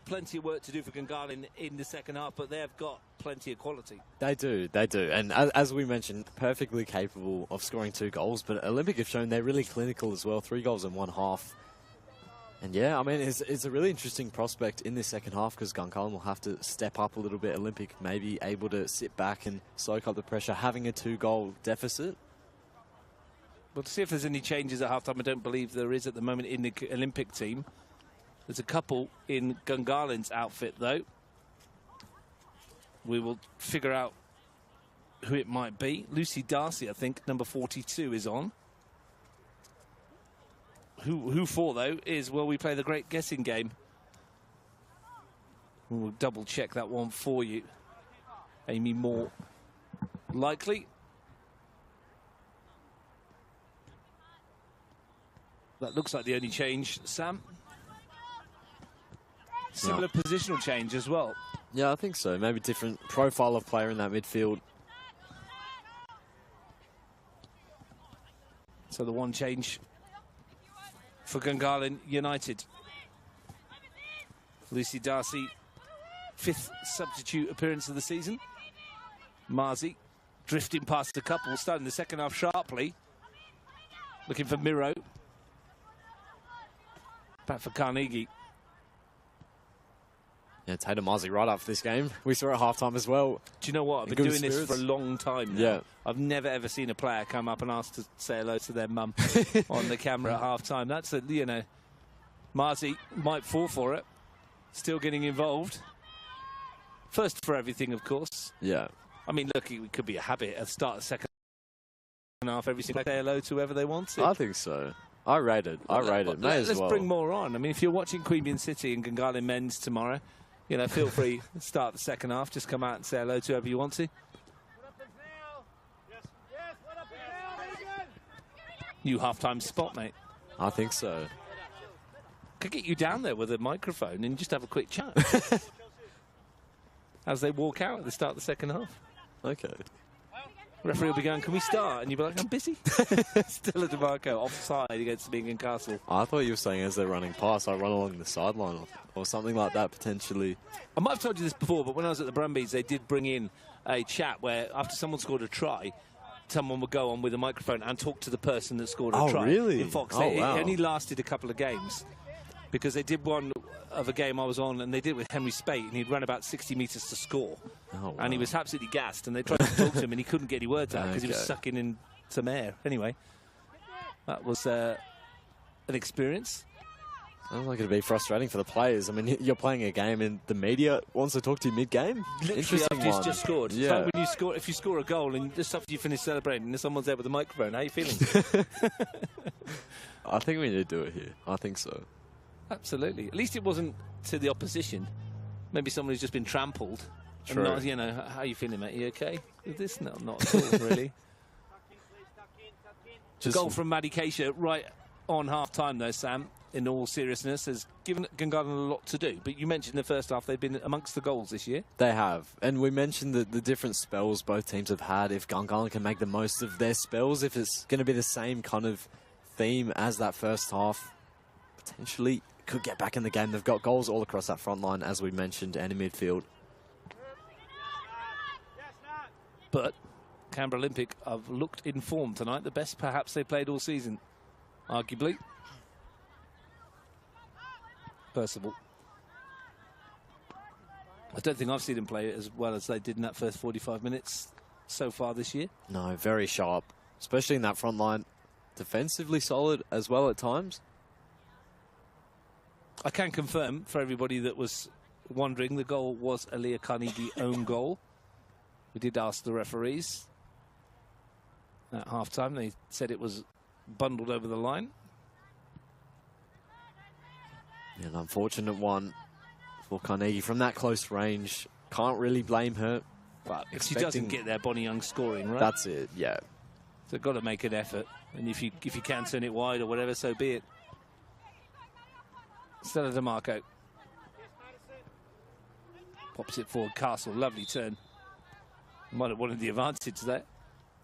Plenty of work to do for Gungahlin in the second half, but they've got plenty of quality. They do. And as we mentioned, perfectly capable of scoring 2 goals. But Olympic have shown they're really clinical as well. 3 goals in one half. And yeah, I mean, it's a really interesting prospect in this second half because Gungahlin will have to step up a little bit. Olympic maybe able to sit back and soak up the pressure, having a 2-goal deficit. We'll see if there's any changes at halftime. I don't believe there is at the moment in the Olympic team. There's a couple in Gungahlin's outfit, though. We will figure out who it might be. Lucy Darcy, I think, number 42 is on. Who for, though, is, well, we play the great guessing game. We'll double-check that one for you. Amy Moore, likely. That looks like the only change, Sam. Similar positional change as well. Yeah, I think so. Maybe different profile of player in that midfield. So the one change for Gungahlin United. Lucy Darcy, 5th substitute appearance of the season. Marzi drifting past a couple, starting the second half sharply. Looking for Miro. Back for Carnegie. Yeah, Tatum Marzi right up for this game. We saw it at halftime as well. Do you know what? I've been doing this for a long time now. Yeah. I've never ever seen a player come up and ask to say hello to their mum on the camera at halftime. That's a, you know, Marzi might fall for it. Still getting involved. First for everything, of course. Yeah. I mean, look, it could be a habit at the start of the second half. Every single say hello to whoever they want to. I think so. I rate it. May as well. Let's bring more on. I mean, if you're watching Queanbeyan City and Gungahlin Men's tomorrow, you know, feel free to start the second half. Just come out and say hello to whoever you want to. New halftime spot, mate. I think so. Could get you down there with a microphone and just have a quick chat as they walk out at the start of the second half. Okay. Referee will be going, can we start? And you'll be like, I'm busy. Still a DeMarco, offside against Bingen Castle. I thought you were saying as they're running past, I run along the sideline or something like that, potentially. I might have told you this before, but when I was at the Brumbies, they did bring in a chat where after someone scored a try, someone would go on with a microphone and talk to the person that scored a try. Oh, really? In Fox. Oh, wow. It only lasted a couple of games because they did one of a game I was on, and they did it with Henry Spate, and he'd run about 60 metres to score. Oh, wow. And he was absolutely gassed, and they tried to talk to him, and he couldn't get any words out because he was Okay. sucking in some air. Anyway, that was an experience. Sounds like it'd be frustrating for the players. I mean, you're playing a game and the media wants to talk to you mid-game. Literally Interesting after one. he's just scored. It's Yeah. like when you score, if you score a goal and just after you finish celebrating and someone's there with a microphone, how are you feeling? I think we need to do it here. I think so. Absolutely. At least it wasn't to the opposition. Maybe someone who's just been trampled. True. And not, you know, how are you feeling, mate? You okay with this? No, not at all, really. Just Goal from Maddie Keisha right on half-time, though, Sam, in all seriousness, has given Gungahlin a lot to do. But you mentioned the first half, they've been amongst the goals this year. They have. And we mentioned the different spells both teams have had. If Gungahlin can make the most of their spells, if it's going to be the same kind of theme as that first half, potentially could get back in the game. They've got goals all across that front line, as we mentioned, and in midfield. But Canberra Olympic have looked in form tonight. The best, perhaps, they played all season, arguably. Percival. I don't think I've seen them play as well as they did in that first 45 minutes so far this year. No, very sharp, especially in that front line. Defensively solid as well at times. I can confirm for everybody that was wondering, the goal was a Leah Carnegie own goal. We did ask the referees at half-time. They said it was bundled over the line. An unfortunate one for Carnegie from that close range. Can't really blame her. But if she doesn't get there, Bonnie Young scoring, right? That's it, yeah. So got to make an effort. And if you can turn it wide or whatever, so be it. Stella DeMarco. Pops it forward, Castle. Lovely turn. Might have wanted the advantage there.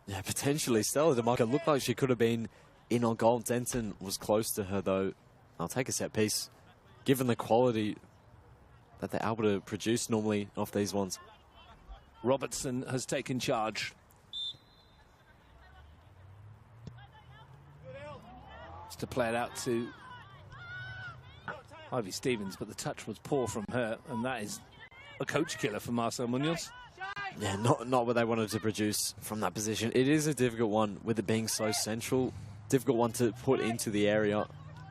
Yeah, potentially. Stella DeMarco looked like she could have been in on goal. Denton was close to her, though. I'll take a set piece. Given the quality that they're able to produce normally off these ones. Robertson has taken charge. Just to play it out to Ivy Stevens, but the touch was poor from her, and that is a coach killer for Marcel Munoz. Yeah, not what they wanted to produce from that position. It is a difficult one with it being so central. Difficult one to put into the area.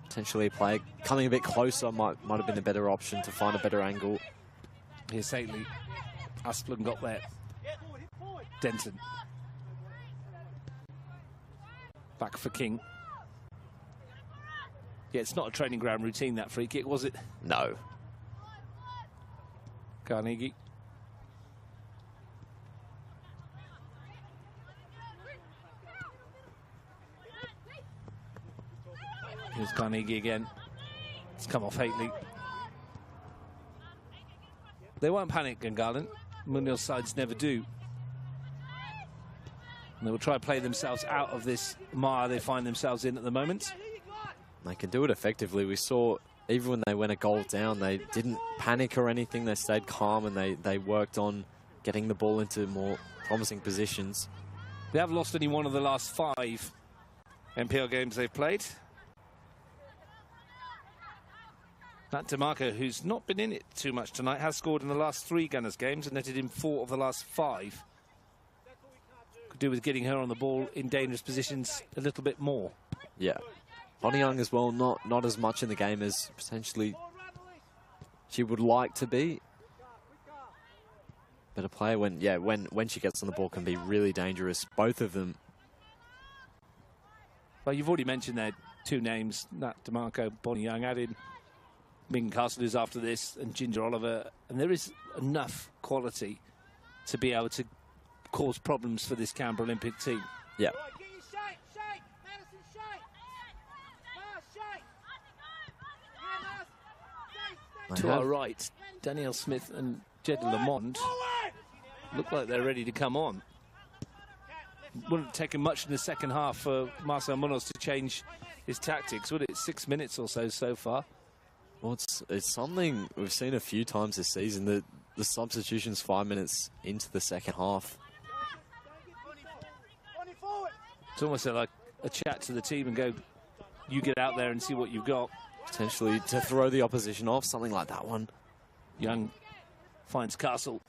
Potentially a play coming a bit closer might have been a better option to find a better angle. Here's Haley. Asplund got there. Denton. Back for King. Yeah, it's not a training ground routine, that free kick, was it? No. Carnegie. Here's Carnegie again. It's come off Haley. They won't panic, Gungahlin. Munoz sides never do. And they will try to play themselves out of this mire they find themselves in at the moment. They can do it effectively. We saw even when they went a goal down, they didn't panic or anything. They stayed calm and they worked on getting the ball into more promising positions. They have lost only one of the last 5 NPL games they've played. Matt DeMarco, who's not been in it too much tonight, has scored in the last 3 Gunners games and netted in 4 of the last 5. Could do with getting her on the ball in dangerous positions a little bit more. Yeah. Bonnie Young as well, not as much in the game as potentially she would like to be. But a player when she gets on the ball can be really dangerous, both of them. Well, you've already mentioned their 2 names, Nat DeMarco, Bonnie Young, added Megan Castle is after this, and Ginger Oliver, and there is enough quality to be able to cause problems for this Canberra Olympic team. Yeah. To our right, Danielle Smith and Jed Lamond look like they're ready to come on. Wouldn't have taken much in the second half for Marcel Munoz to change his tactics, would it? 6 minutes or so far. Well, it's something we've seen a few times this season, the substitutions 5 minutes into the second half. It's almost like a chat to the team and go, you get out there and see what you've got. Potentially to throw the opposition off, something like that one. Young finds Castle,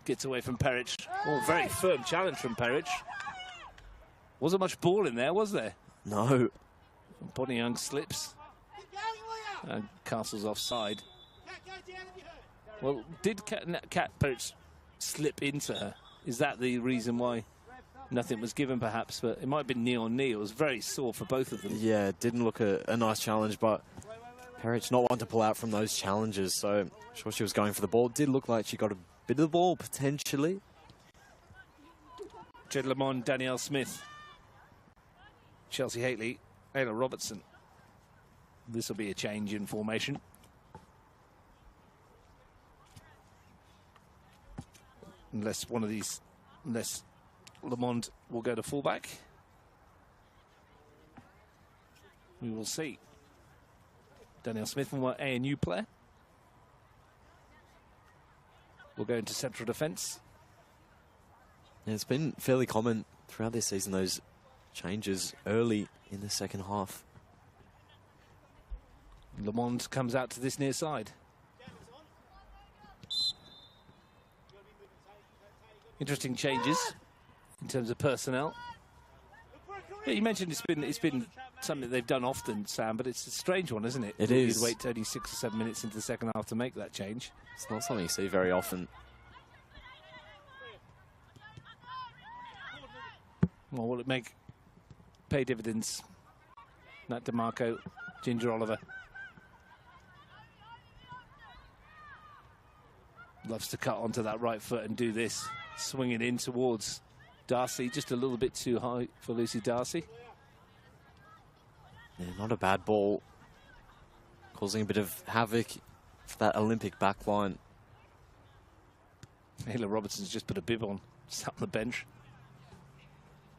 gets away from Peric. Oh, very firm challenge from Peric. Wasn't much ball in there, was there? No. Bonnie Young slips. And Castle's offside. Well, did Kat Peric slip into her? Is that the reason why nothing was given, perhaps? But it might have been knee on knee. It was very sore for both of them. Yeah, it didn't look a nice challenge, but Peric not one to pull out from those challenges, so I'm sure she was going for the ball. It did look like she got a bit of the ball, potentially. Jed Lamond, Danielle Smith, Chelsea Haley, Ayla Robertson. This will be a change in formation. Unless Lamond will go to fullback. We will see. Danielle Smith, former ANU player, will go into central defence. Yeah, it's been fairly common throughout this season, those changes early in the second half. Lamond comes out to this near side. Interesting changes in terms of personnel. Yeah, you mentioned it's been something they've done often, Sam, but it's a strange one, isn't it? It is. You'd wait only 6 or 7 minutes into the second half to make that change. It's not something you see very often. Well, will it pay dividends? Nat DeMarco, Ginger Oliver. Loves to cut onto that right foot and do this. Swing it in towards Darcy. Just a little bit too high for Lucy Darcy. Yeah, not a bad ball. Causing a bit of havoc for that Olympic back line. Ayla Robertson's just put a bib on. Sat on the bench.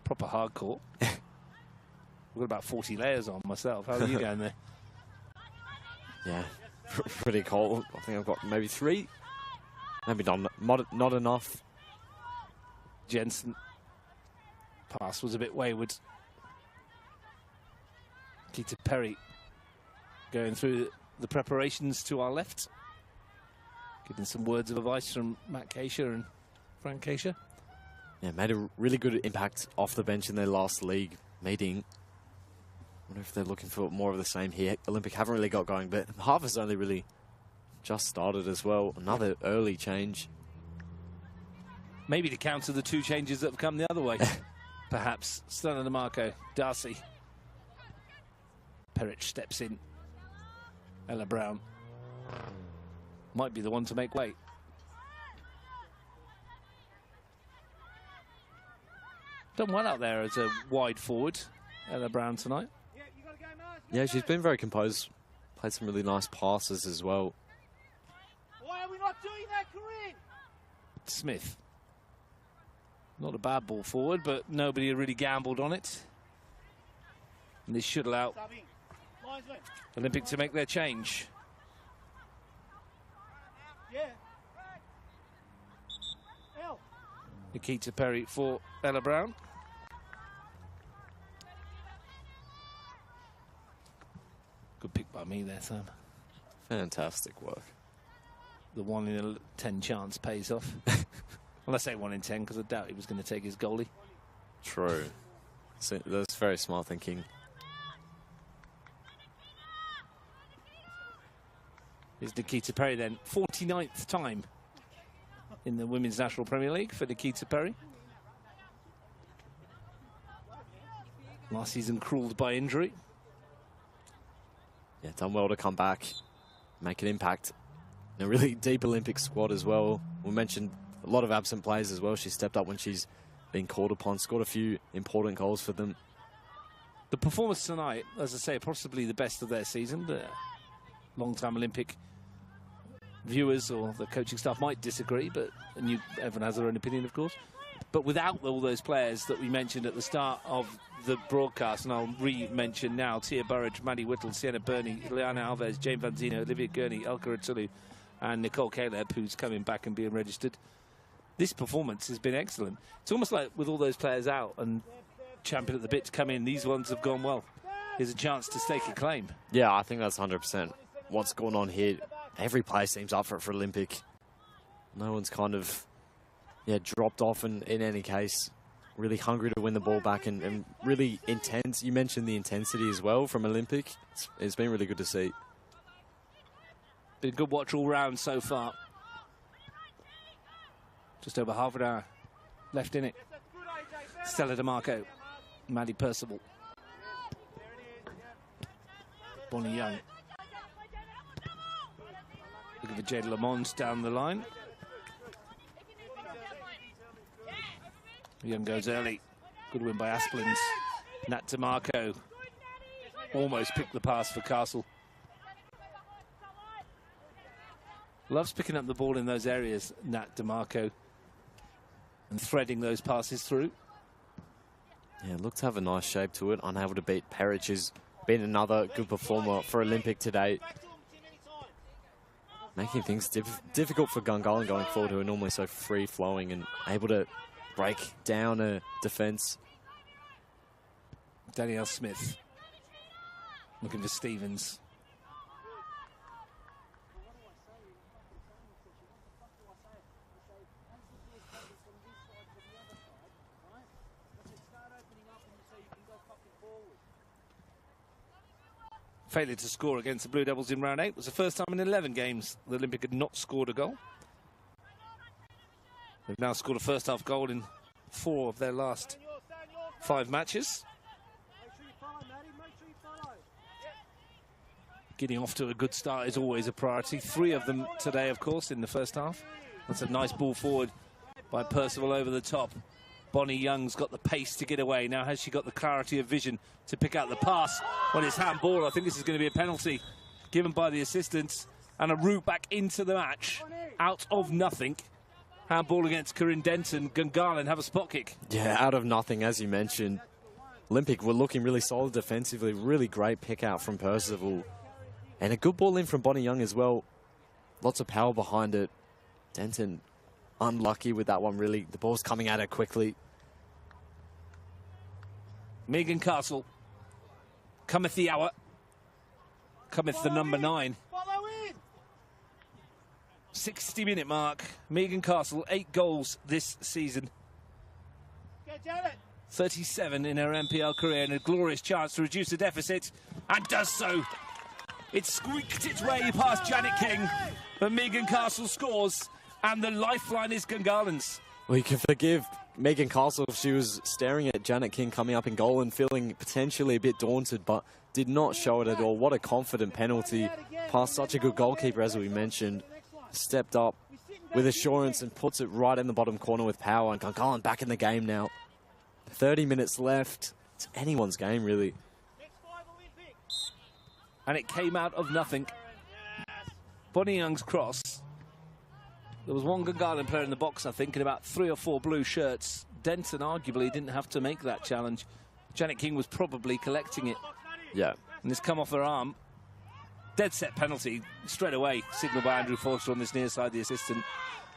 Proper hardcore. I've got about 40 layers on myself. How are you going there? Yeah, pretty cold. I think I've got maybe 3. Maybe not enough. Jensen. Pass was a bit wayward. Keita Perry going through the preparations to our left. Giving some words of advice from Matt Keisha and Frank Keisha. Yeah, made a really good impact off the bench in their last league meeting. Wonder if they're looking for more of the same here. Olympic haven't really got going, but half has only really just started as well. Another early change. Maybe to counter the 2 changes that have come the other way. Perhaps. Stella DeMarco, Darcy. Perich steps in. Ella Brown. Might be the one to make way. Done well out there as a wide forward, Ella Brown tonight. Yeah, she's been very composed. Played some really nice passes as well. Why are we not doing that, Corinne? Smith. Not a bad ball forward, but nobody really gambled on it. And this should allow Olympic to make their change. Yeah. Nikita Perry for Ella Brown. Good pick by me there, Sam. Fantastic work. The 1 in 10 chance pays off. Well, I say 1 in 10 because I doubt he was going to take his goalie. True. So that's very smart thinking. Here's Nikita Perry then. 49th time in the Women's National Premier League for Nikita Perry. Last season crawled by injury. Yeah, done well to come back, make an impact. In a really deep Olympic squad as well. We mentioned a lot of absent players as well. She stepped up when she's been called upon, scored a few important goals for them. The performance tonight, as I say, possibly the best of their season. The long-time Olympic viewers or the coaching staff might disagree, but everyone has their own opinion, of course. But without all those players that we mentioned at the start of the broadcast, and I'll re-mention now, Tia Burridge, Maddie Whittle, Sienna Burney, Liana Alves, Jane Vanzino, Olivia Gurney, Elka Atulu, and Nicole Caleb, who's coming back and being registered. This performance has been excellent. It's almost like with all those players out and champion at the bit to come in, these ones have gone well. Here's a chance to stake a claim. Yeah, I think that's 100% what's going on here. Every player seems up for Olympic. No one's kind of dropped off in any case. Really hungry to win the ball back and really intense. You mentioned the intensity as well from Olympic. It's been really good to see. Been a good watch all round so far. Just over half an hour left in it. Stella DeMarco, Maddie Percival, Bonnie Young. Looking for Jade Lamont down the line. Young goes early. Good win by Asplins. Nat DeMarco almost picked the pass for Castle. Loves picking up the ball in those areas, Nat DeMarco, and threading those passes through. Yeah, looked to have a nice shape to it. Unable to beat Perich has been another good performer for Olympic today. Making things difficult for Gungahlin going forward, who are normally so free-flowing and able to break down a defence. Danielle Smith looking for Stevens. Failure to score against the Blue Devils in round 8 was the first time in 11 games the Olympic had not scored a goal. They've now scored a first half goal in 4 of their last 5 matches. Getting off to a good start is always a priority. 3 of them today, of course, in the first half. That's a nice ball forward by Percival over the top. Bonnie Young's got the pace to get away. Now has she got the clarity of vision to pick out the pass? When it's handball, I think this is going to be a penalty given by the assistants. And a route back into the match out of nothing. Handball against Corinne Denton. Gungahlin have a spot kick. Yeah, out of nothing, as you mentioned. Olympic were looking really solid defensively. Really great pick out from Percival. And a good ball in from Bonnie Young as well. Lots of power behind it. Denton unlucky with that one, really. The ball's coming at her quickly. Megan Castle. Cometh the hour. Cometh the number 9. Follow in. 60-minute mark. Megan Castle, 8 goals this season. Get Janet. 37 in her NPL career, and a glorious chance to reduce the deficit, and does so. It squeaked its way past Janet King, but Megan Castle scores, and the lifeline is Gungahlins. Well, you can forgive Megan Castle if she was staring at Janet King coming up in goal and feeling potentially a bit daunted, but did not show it at all. What a confident penalty past such a good goalkeeper, as we mentioned. Stepped up with assurance and puts it right in the bottom corner with power, and Gungahlin back in the game now. 30 minutes left. It's anyone's game, really. And it came out of nothing. Bonnie Young's cross. There was one Gungahlin player in the box, I think, in about 3 or 4 blue shirts. Denton arguably didn't have to make that challenge. Janet King was probably collecting it. Yeah. And it's come off her arm. Dead set penalty straight away. Signalled by Andrew Forster on this near side, the assistant.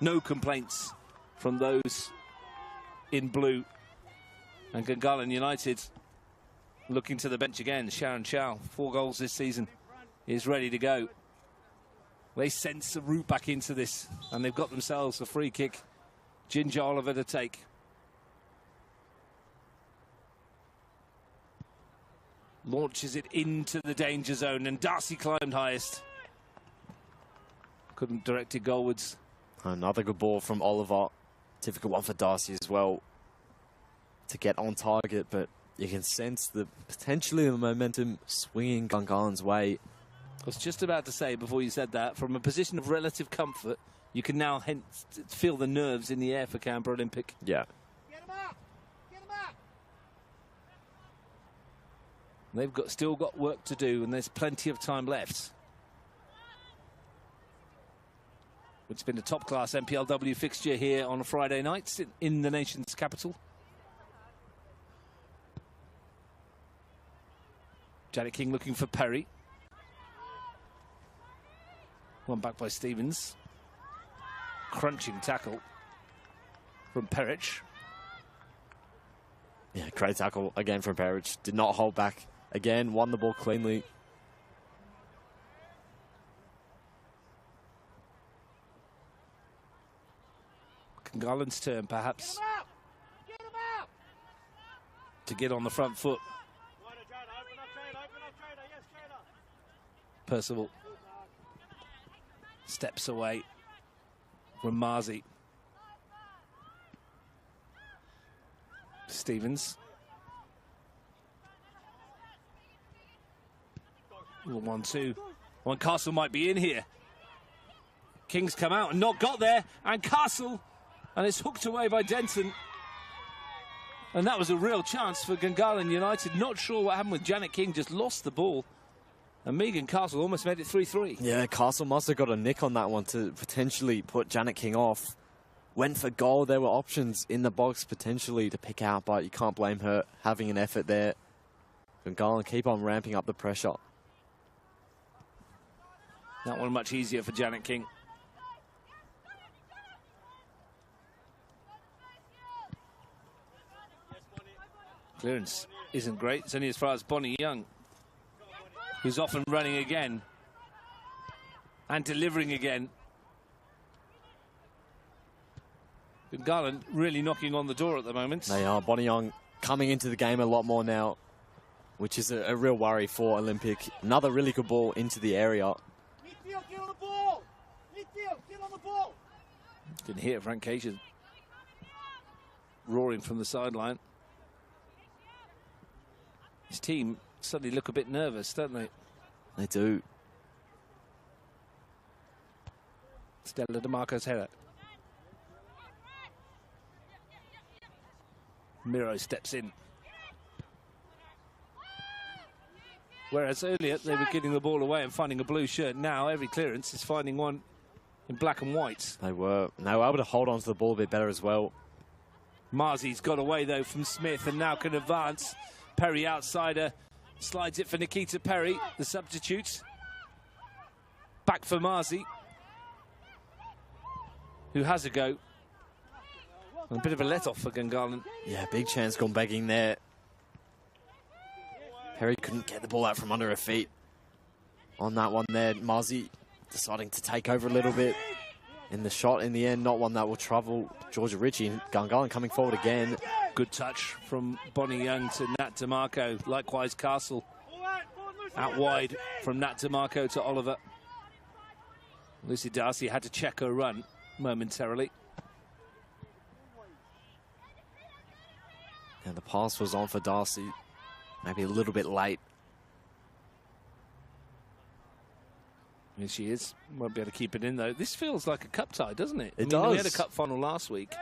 No complaints from those in blue. And Gungahlin United looking to the bench again. Sharon Chow, 4 goals this season, is ready to go. They sense a route back into this, and they've got themselves a free kick. Ginger Oliver to take. Launches it into the danger zone, and Darcy climbed highest. Couldn't direct it goalwards. Another good ball from Oliver. Difficult one for Darcy as well to get on target, but you can sense the potentially the momentum swinging Gungahlin's way. I was just about to say, before you said that, from a position of relative comfort, you can now feel the nerves in the air for Canberra Olympic. Yeah. Get him up. Get him up. They've still got work to do, and there's plenty of time left. It's been a top-class NPLW fixture here on a Friday night in the nation's capital. Janet King looking for Perry. One back by Stevens. Crunching tackle from Perich. Yeah, great tackle again from Perich. Did not hold back. Again, won the ball cleanly. Gungahlин's turn, perhaps, Get him up. to get on the front foot. Open up, trainer. Yes, trainer. Percival steps away from Marzi. Stevens. 1-2. One Castle might be in here. King's come out and not got there. And Castle. And it's hooked away by Denton. And that was a real chance for Gungahlin United. Not sure what happened with Janet King. Just lost the ball. And Megan Castle almost made it 3-3. Yeah, Castle must have got a nick on that one to potentially put Janet King off. Went for goal. There were options in the box potentially to pick out, but you can't blame her having an effort there. Gungahlin keep on ramping up the pressure. That one much easier for Janet King. Clearance isn't great. It's only as far as Bonnie Young, who's off and running again and delivering again. Gungahlin really knocking on the door at the moment. They are. Bonnie Young coming into the game a lot more now, which is a real worry for Olympic. Another really good ball into the area. Midfield, get on the ball. Midfield, get on the ball. Didn't hear Frank Cation roaring from the sideline. His team suddenly look a bit nervous, don't they? They do. Stella DeMarco's header. Miro steps in. Whereas earlier they were getting the ball away and finding a blue shirt. Now every clearance is finding one in black and white. They were able to hold on to the ball a bit better as well. Marzi's got away though from Smith and now can advance. Perry outsider slides it for Nikita Perry, the substitute. Back for Marzi, who has a go. A bit of a let-off for Gungahlin. Yeah, big chance gone begging there. Perry couldn't get the ball out from under her feet. On that one there, Marzi deciding to take over a little bit in the shot. In the end, not one that will trouble Georgia Ritchie. Gungahlin coming forward again. Good touch from Bonnie Young to Nat DeMarco. Likewise, Castle out wide from Nat DeMarco to Oliver. Lucy Darcy had to check her run momentarily. And the pass was on for Darcy. Maybe a little bit late. Here she is. Won't be able to keep it in, though. This feels like a cup tie, doesn't it? It does. We had a cup final last week.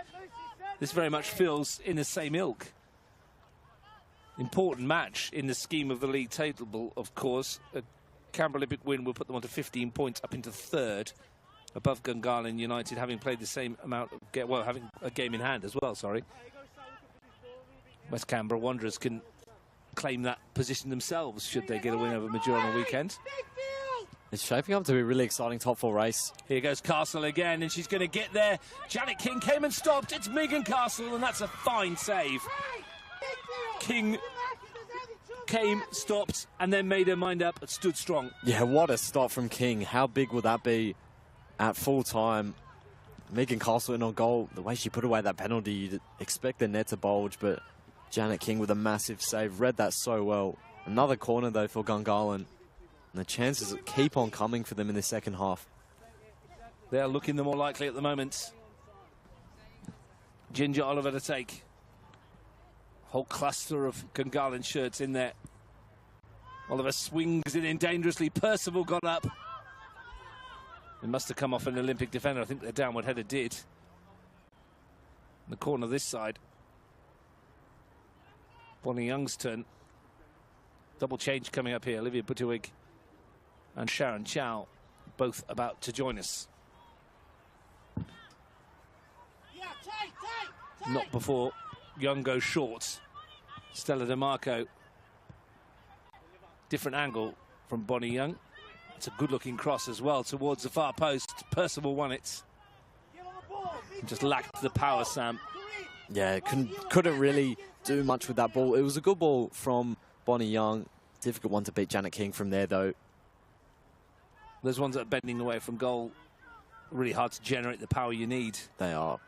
This very much feels in the same ilk. Important match in the scheme of the league table, of course. A Canberra Olympic win will put them on to 15 points, up into third, above Gungahlin United, having played the same amount of well, having a game in hand as well, sorry. West Canberra Wanderers can claim that position themselves should they get a win over Major on the weekend. It's shaping up to be a really exciting top four race. Here goes Castle again, and she's going to get there. Janet King came and stopped. It's Megan Castle, and that's a fine save. King came, stopped, and then made her mind up and stood strong. Yeah, what a stop from King. How big would that be at full time? Megan Castle in on goal. The way she put away that penalty, you'd expect the net to bulge, but Janet King with a massive save. Read that so well. Another corner, though, for Gungahlin. And the chances keep on coming for them in the second half. They're looking the more likely at the moment. Ginger Oliver to take. Whole cluster of Gungahlin shirts in there. Oliver swings it in dangerously. Percival got up. It must have come off an Olympic defender. I think the downward header did. In the corner this side. Bonnie Young's turn. Double change coming up here. Olivia Buttiwig and Sharon Chow both about to join us. Not before Young goes short. Stella DeMarco. Different angle from Bonnie Young. It's a good-looking cross as well towards the far post. Percival won it. Just lacked the power, Sam. Yeah, couldn't really do much with that ball. It was a good ball from Bonnie Young. Difficult one to beat Janet King from there, though. Those ones that are bending away from goal, really hard to generate the power you need. They are.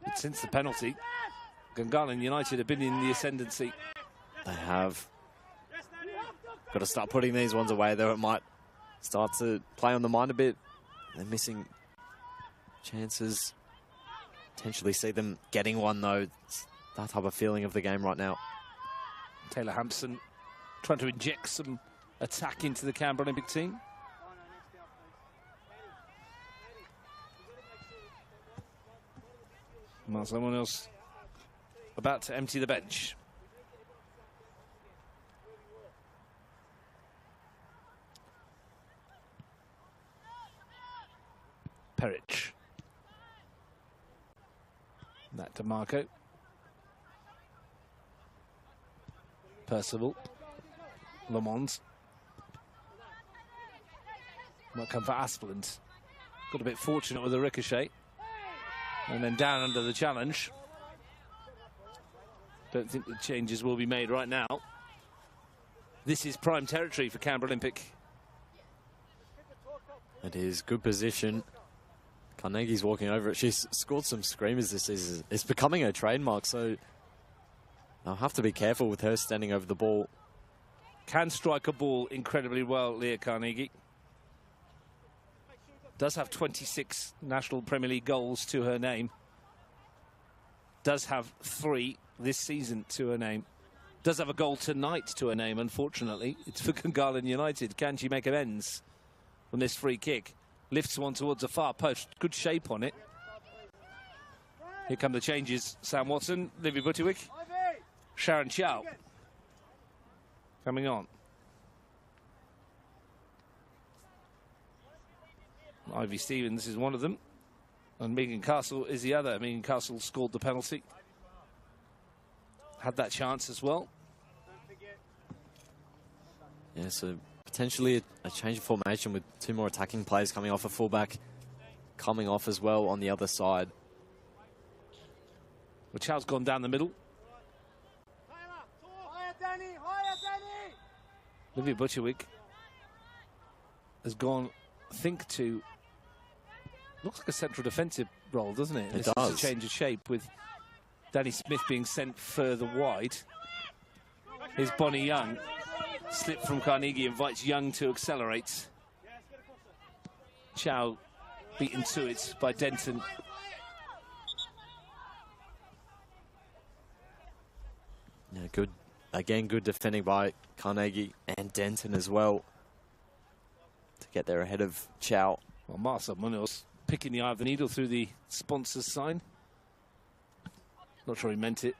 But since the penalty, Gungahlin United have been in the ascendancy. They have. Got to start putting these ones away, though. It might start to play on the mind a bit. They're missing chances. Potentially see them getting one, though. It's that type of feeling of the game right now. Taylor Hampson trying to inject some attack into the Canberra Olympic team. Well, someone else about to empty the bench. Perich. That DeMarco. Percival. Lamont. Might come for Aspland. Got a bit fortunate with the ricochet. And then down under the challenge. Don't think the changes will be made right now. This is prime territory for Canberra Olympic. It is good position. Carnegie's walking over it. She's scored some screamers this season. It's becoming a trademark, so I'll have to be careful with her standing over the ball. Can strike a ball incredibly well, Leah Carnegie. Does have 26 National Premier League goals to her name. Does have 3 this season to her name. Does have a goal tonight to her name, unfortunately. It's for Gungahlin United. Can she make amends from this free kick? Lifts one towards the far post. Good shape on it. Here come the changes. Sam Watson, Livy Buttiwick, Sharon Chow coming on. Ivy Stevens is one of them. And Megan Castle is the other. Megan Castle scored the penalty. Had that chance as well. Yeah, so potentially a change of formation with 2 more attacking players coming off a fullback, coming off as well on the other side. Well, Chow's gone down the middle. Higher, Danny! Higher, Danny! Livy Butcherwick has gone, I think, to... Looks like a central defensive role, doesn't it? It does. does. A change of shape with Danny Smith being sent further wide. Here's Bonnie Young. Slip from Carnegie invites Young to accelerate. Chow beaten to it by Denton. Yeah, good. Again, good defending by Carnegie and Denton as well to get there ahead of Chow. Well, Marcel Munoz picking the eye of the needle through the sponsor's sign. Not sure he meant it,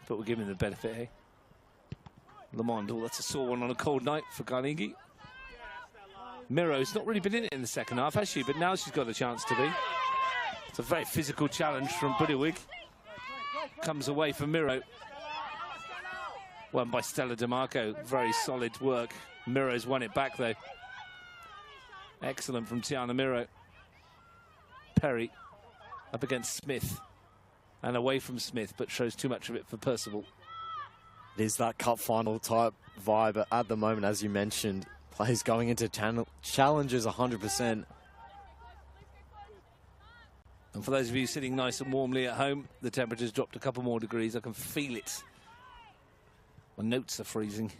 but we'll give him the benefit, hey? Lamond, oh, that's a sore one on a cold night for Carnegie. Miro's not really been in it in the second half, has she? But now she's got a chance to be. It's a very physical challenge from Buttiwick. Comes away from Miro. Won by Stella DeMarco. Very solid work. Miro's won it back, though. Excellent from Tiana Miro. Perry up against Smith. And away from Smith, but shows too much of it for Percival. It is that cup final type vibe at the moment, as you mentioned. Players going into challenges 100%. And for those of you sitting nice and warmly at home, the temperature's dropped a couple more degrees. I can feel it. My notes are freezing.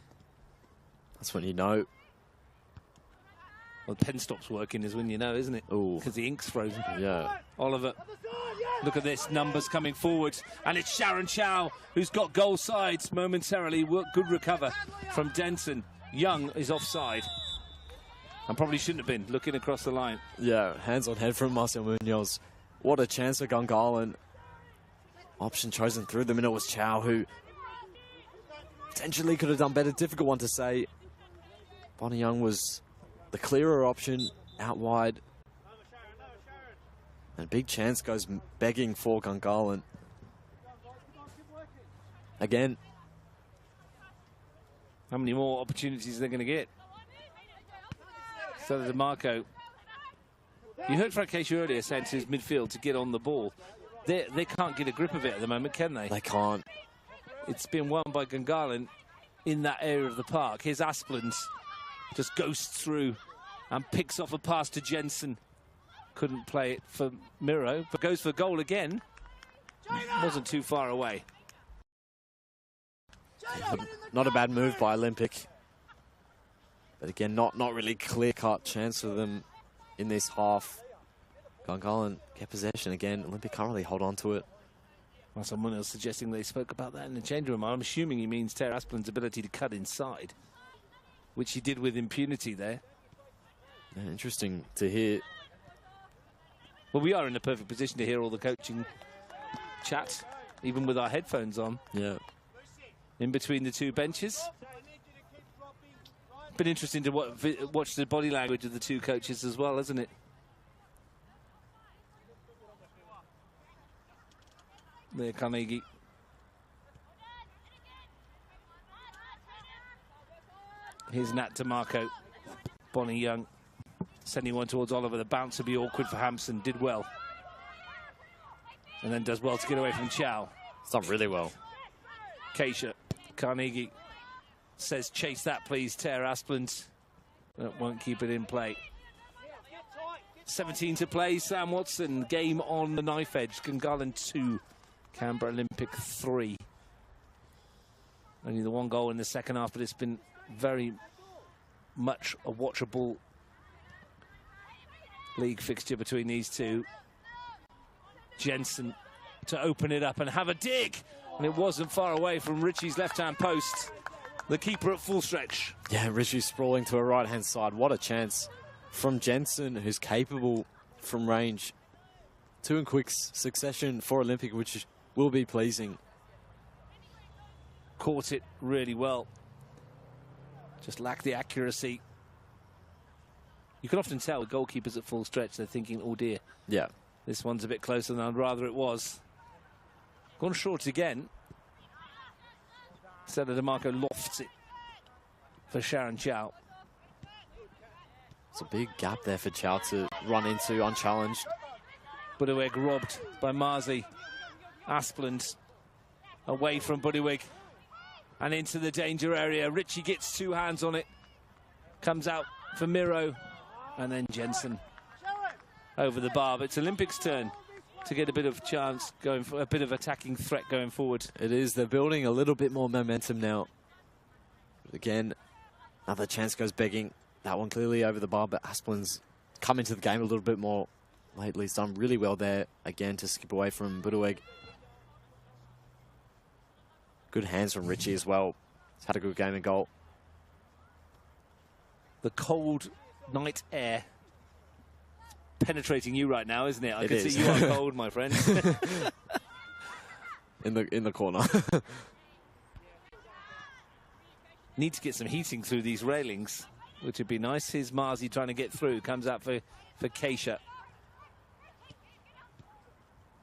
That's when you know. Well, the pen stops working is when you know, isn't it? Ooh. Because the ink's frozen. Yeah. Oliver, look at this, numbers coming forward. And it's Sharon Chow who's got goal sides momentarily. Good recover from Denton. Young is offside. And probably shouldn't have been, looking across the line. Yeah, hands on head from Marcel Munoz. What a chance for Gungahlin. Option chosen through the middle was Chow, who potentially could have done better. Difficult one to say. Bonnie Young was the clearer option out wide. And big chance goes begging for Gungahlin. Again. How many more opportunities are they going to get? Stella DeMarco. You heard Frank Casey earlier saying to his midfield to get on the ball. They can't get a grip of it at the moment, can they? They can't. It's been won by Gungahlin in that area of the park. Here's Asplund. Just ghosts through and picks off a pass to Jensen. Couldn't play it for Miro, but goes for goal again. Wasn't too far away. Not a bad move by Olympic. But again, not really clear-cut chance for them in this half. Gungahlin get possession again. Olympic can't really hold on to it. Well, someone else suggesting they spoke about that in the change room. I'm assuming he means Tara Asplund's ability to cut inside, which he did with impunity there. Yeah, interesting to hear. Well, we are in the perfect position to hear all the coaching chat, even with our headphones on. Yeah. In between the two benches. Been interesting to watch the body language of the two coaches as well, hasn't it? There, Carnegie. Here's Nat DeMarco. Bonnie Young sending one towards Oliver. The bounce would be awkward for Hampson. Did well. And then does well to get away from Chow. It's done really well. Keisha. Carnegie says, chase that, please, Tara Asplund. But won't keep it in play. 17 to play. Sam Watson. Game on the knife edge. Gungahlin 2. Canberra Olympic 3. Only the one goal in the second half, but it's been very much a watchable league fixture between these two. Jensen to open it up and have a dig. And it wasn't far away from Ritchie's left-hand post. The keeper at full stretch. Yeah, Ritchie sprawling to a right-hand side. What a chance from Jensen, who's capable from range. 2 in quick succession for Olympic, which will be pleasing. Caught it really well. Just lacked the accuracy. You can often tell with goalkeepers at full stretch, they're thinking, oh dear. Yeah. This one's a bit closer than I'd rather it was. Gone short again. Stella DeMarco lofts it for Sharon Chow. It's a big gap there for Chow to run into unchallenged. Budiwig robbed by Marzi. Aspland away from Budiwig and into the danger area. Ritchie gets 2 hands on it. Comes out for Miro. And then Jensen over the bar. But it's Olympics' turn to get a bit of chance going for a bit of attacking threat going forward. It is. They're building a little bit more momentum now. But again, another chance goes begging. That one clearly over the bar, but Asplin's come into the game a little bit more lately. He's done really well there again to skip away from Budiwig. Good hands from Ritchie as well. He's had a good game and goal. The cold night air penetrating you right now, isn't it? I can see you are cold, my friend. in the corner. Need to get some heating through these railings, which would be nice. Here's Marzi trying to get through. Comes out for Keisha.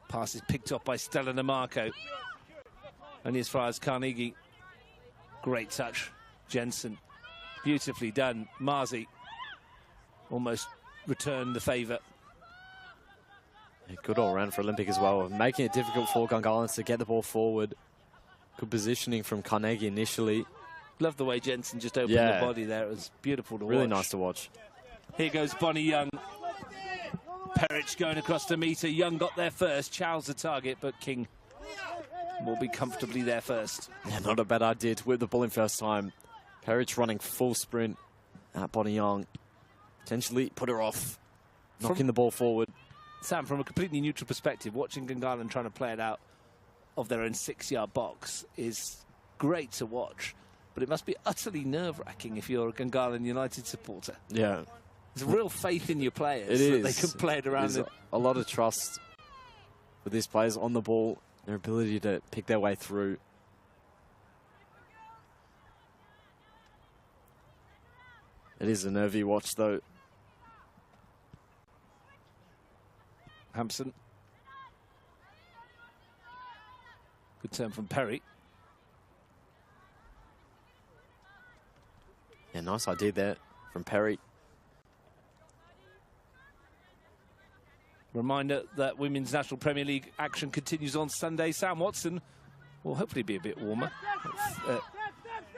Pass is picked up by Stella DeMarco. Only as far as Carnegie. Great touch. Jensen. Beautifully done. Marzi almost returned the favour. Good all round for Olympic as well. Making it difficult for Gungahlin to get the ball forward. Good positioning from Carnegie initially. Love the way Jensen just opened the body there. It was beautiful to watch. Really nice to watch. Here goes Bonnie Young. Perich going across the metre. Young got there first. Chow's the target, but King will be comfortably there first. Yeah, not a bad idea to whip the ball in first time. Perich running full sprint at Bonnie Young. Potentially put her off. Knocking the ball forward. Sam, from a completely neutral perspective, watching Gungahlin trying to play it out of their own 6-yard box is great to watch. But it must be utterly nerve-wracking if you're a Gungahlin United supporter. Yeah. There's real faith in your players. It is. That they can play it around. There's a lot of trust with these players on the ball. Their ability to pick their way through. It is a nervy watch, though. Hampson. Good turn from Perry. Yeah, nice idea there from Perry. Reminder that Women's National Premier League action continues on Sunday. Sam Watson will hopefully be a bit warmer at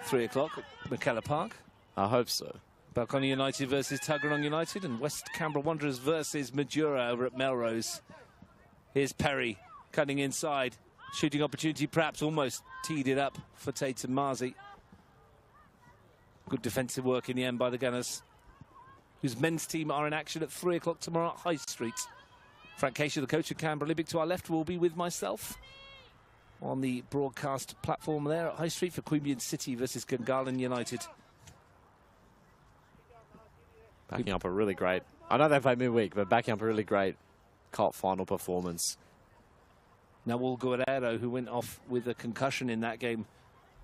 3 o'clock at McKellar Park. I hope so. Balcony United versus Tuggeranong United and West Canberra Wanderers versus Majura over at Melrose. Here's Perry cutting inside. Shooting opportunity, perhaps almost teed it up for Tatum Marzi. Good defensive work in the end by the Gunners, whose men's team are in action at 3 o'clock tomorrow at High Street. Frank Keisha, the coach of Canberra Olympic, to our left, will be with myself on the broadcast platform there at High Street for Queanbeyan City versus Gungahlin United. Backing up a really great, I know they played midweek, but backing up a really great cup final performance. Now, Will Guerrero, who went off with a concussion in that game,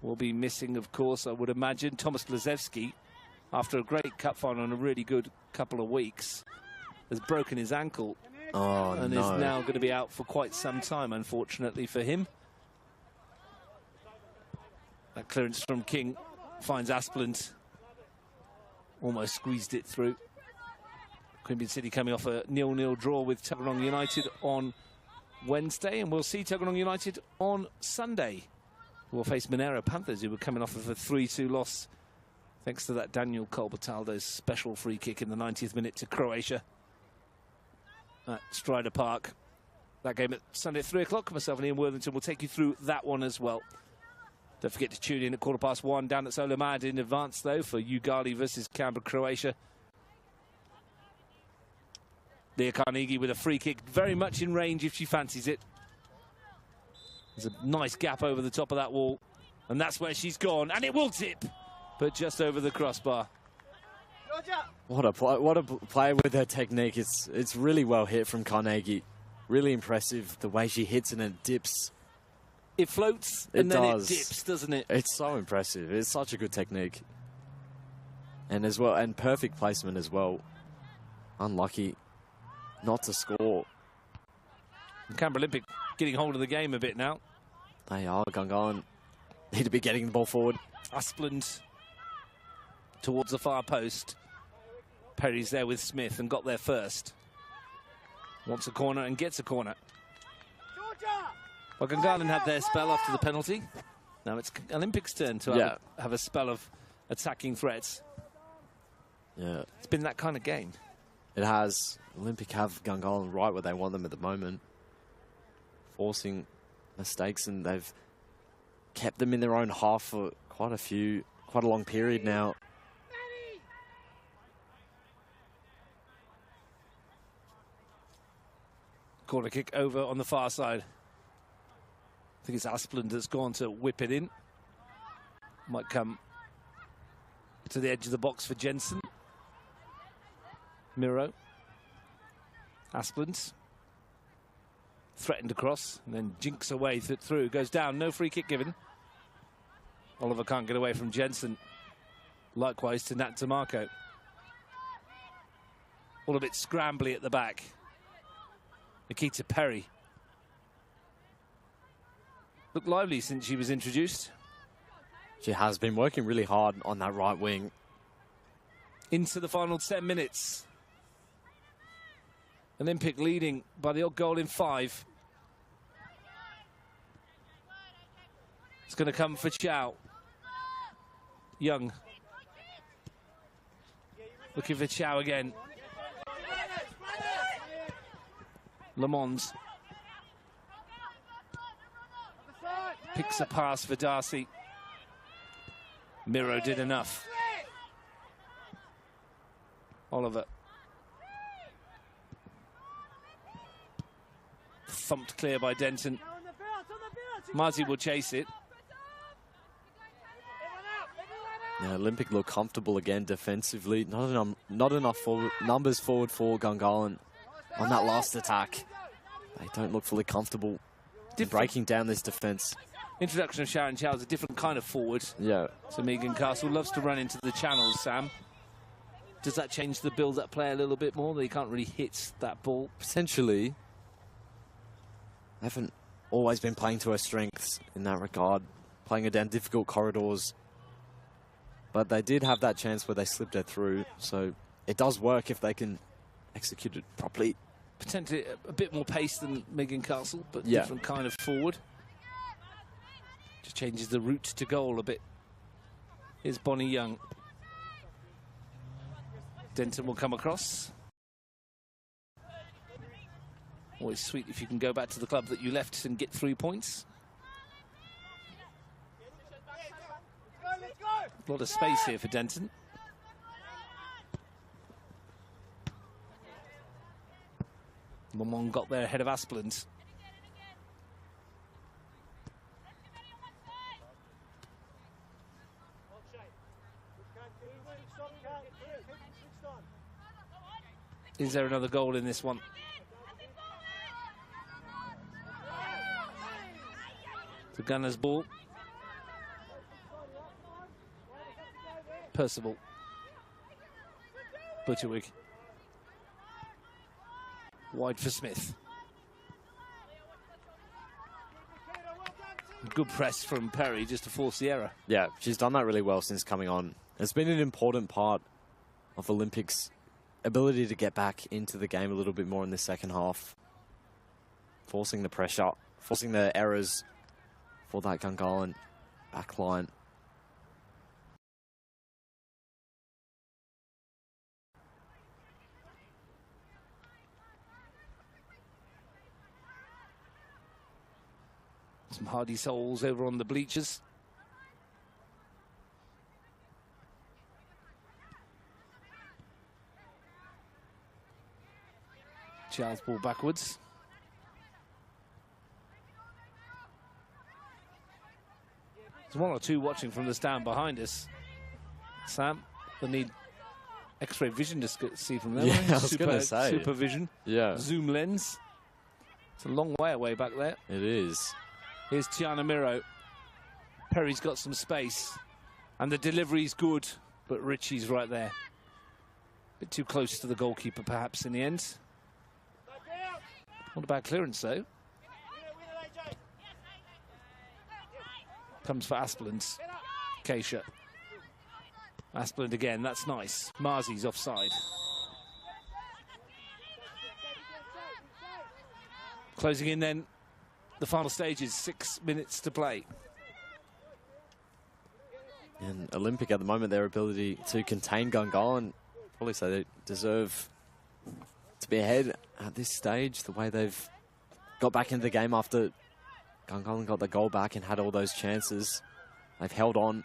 will be missing, of course, I would imagine. Thomas Lazewski, after a great cup final and a really good couple of weeks, has broken his ankle. And is now going to be out for quite some time, unfortunately for him. That clearance from King finds Aspland. Almost squeezed it through. Queanbeyan City coming off a 0-0 draw with Tuggeranong United on Wednesday, and we'll see Tuggeranong United on Sunday. We'll face Monero Panthers, who were coming off of a 3-2 loss thanks to that Daniel Colbertaldo's special free kick in the 90th minute to Croatia at Strider Park. That game at Sunday at 3 o'clock. Myself and Ian Worthington will take you through that one as well. Don't forget to tune in at 1:15 down at Solomad in advance, though, for Ugali versus Canberra, Croatia. Leah Carnegie with a free kick, very much in range if she fancies it. There's a nice gap over the top of that wall, and that's where she's gone, and it will tip, but just over the crossbar. Roger. What a player with her technique. It's really well hit from Carnegie. Really impressive the way she hits and it dips. It floats and then it dips, doesn't it? It's so impressive. It's such a good technique. And as well, and perfect placement as well. Unlucky not to score. Canberra Olympic getting hold of the game a bit now. They are. Gungahlin need to be getting the ball forward. Asplund towards the far post. Perry's there with Smith and got there first. Wants a corner and gets a corner. Well, Gungahlin had their spell after the penalty. Now it's Olympic's turn to have a spell of attacking threats. Yeah. It's been that kind of game. It has. Olympic have Gungahlin right where they want them at the moment. Forcing mistakes, and they've kept them in their own half for quite a long period now. Corner kick over on the far side. I think it's Asplund that's gone to whip it in. Might come to the edge of the box for Jensen. Miro. Asplund. Threatened across and then jinks away through. Goes down. No free kick given. Oliver can't get away from Jensen. Likewise to Nat DeMarco. All a bit scrambly at the back. Nikita Perry. Looked lively since she was introduced. She has been working really hard on that right wing. Into the final 10 minutes. Olympic leading by the odd goal in 5. It's going to come for Chow. Young. Looking for Chow again. Lamons. Picks a pass for Darcy. Miro did enough. Oliver. Thumped clear by Denton. Marzi will chase it. Yeah, Olympic look comfortable again defensively. Not enough numbers forward for Gungahlin on that last attack. They don't look fully comfortable breaking down this defence. Introduction of Sharon Chow is a different kind of forward. Yeah. So Megan Castle loves to run into the channels, Sam. Does that change the build-up play a little bit more? They can't really hit that ball. Potentially. They haven't always been playing to her strengths in that regard. Playing her down difficult corridors. But they did have that chance where they slipped her through. So it does work if they can execute it properly. Potentially a bit more pace than Megan Castle, but different kind of forward. Just changes the route to goal a bit. Here's Bonnie Young. Denton will come across. Always sweet if you can go back to the club that you left and get 3 points. A lot of space here for Denton. Lamont got there ahead of Asplund. Is there another goal in this one? The Gunners' ball. Percival. Butterwig. Wide for Smith. Good press from Perry just to force the error. Yeah, she's done that really well since coming on. It's been an important part of Olympics' ability to get back into the game a little bit more in the second half. Forcing the pressure, forcing the errors for that Gungahlin back line. Some hardy souls over on the bleachers. Charles ball backwards. There's one or two watching from the stand behind us. Sam, they need X-ray vision to see from there. Yeah, I was going to say. Supervision. Yeah. Zoom lens. It's a long way away back there. It is. Here's Tiana Miro. Perry's got some space. And the delivery's good, but Ritchie's right there. Bit too close to the goalkeeper, perhaps, in the end. Not a bad clearance, though. Comes for Aspland. Keisha. Aspland again, that's nice. Marzi's offside. Closing in then, the final stages, 6 minutes to play. And Olympic at the moment, their ability to contain Gungahlin, probably say they deserve to be ahead at this stage, the way they've got back into the game after Gungahlin got the goal back and had all those chances. They've held on.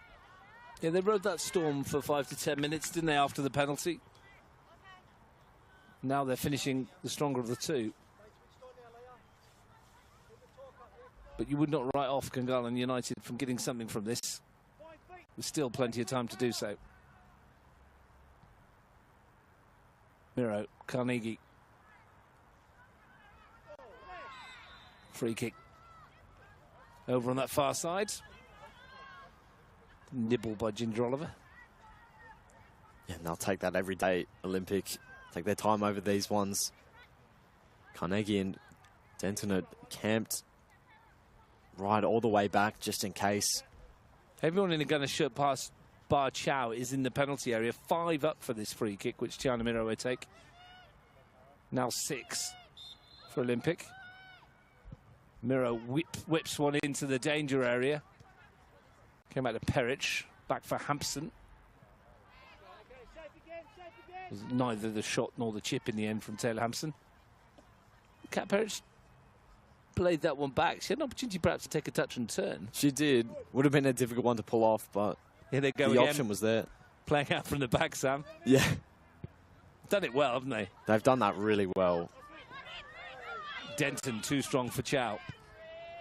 Yeah, they rode that storm for 5 to 10 minutes, didn't they, after the penalty? Now they're finishing the stronger of the two. But you would not write off Gungahlin United from getting something from this. There's still plenty of time to do so. Miro, Carnegie. Free kick. Over on that far side. Nibble by Ginger Oliver. Yeah, and they'll take that every day, Olympic. Take their time over these ones. Carnegie and Denton are camped right all the way back, just in case. Everyone in the gunner shirt past Bar Chow is in the penalty area. 5 up for this free kick, which Tiana Miro will take. Now 6 for Olympic. Miro whips one into the danger area. Came out to Perich. Back for Hampson. It was neither the shot nor the chip in the end from Taylor Hampson. Kat Perich played that one back. She had an opportunity perhaps to take a touch and turn. She did. Would have been a difficult one to pull off, but here they go the again. option was there. Playing out from the back, Sam. Yeah. Done it well, haven't they? They've done that really well. Denton too strong for Chow.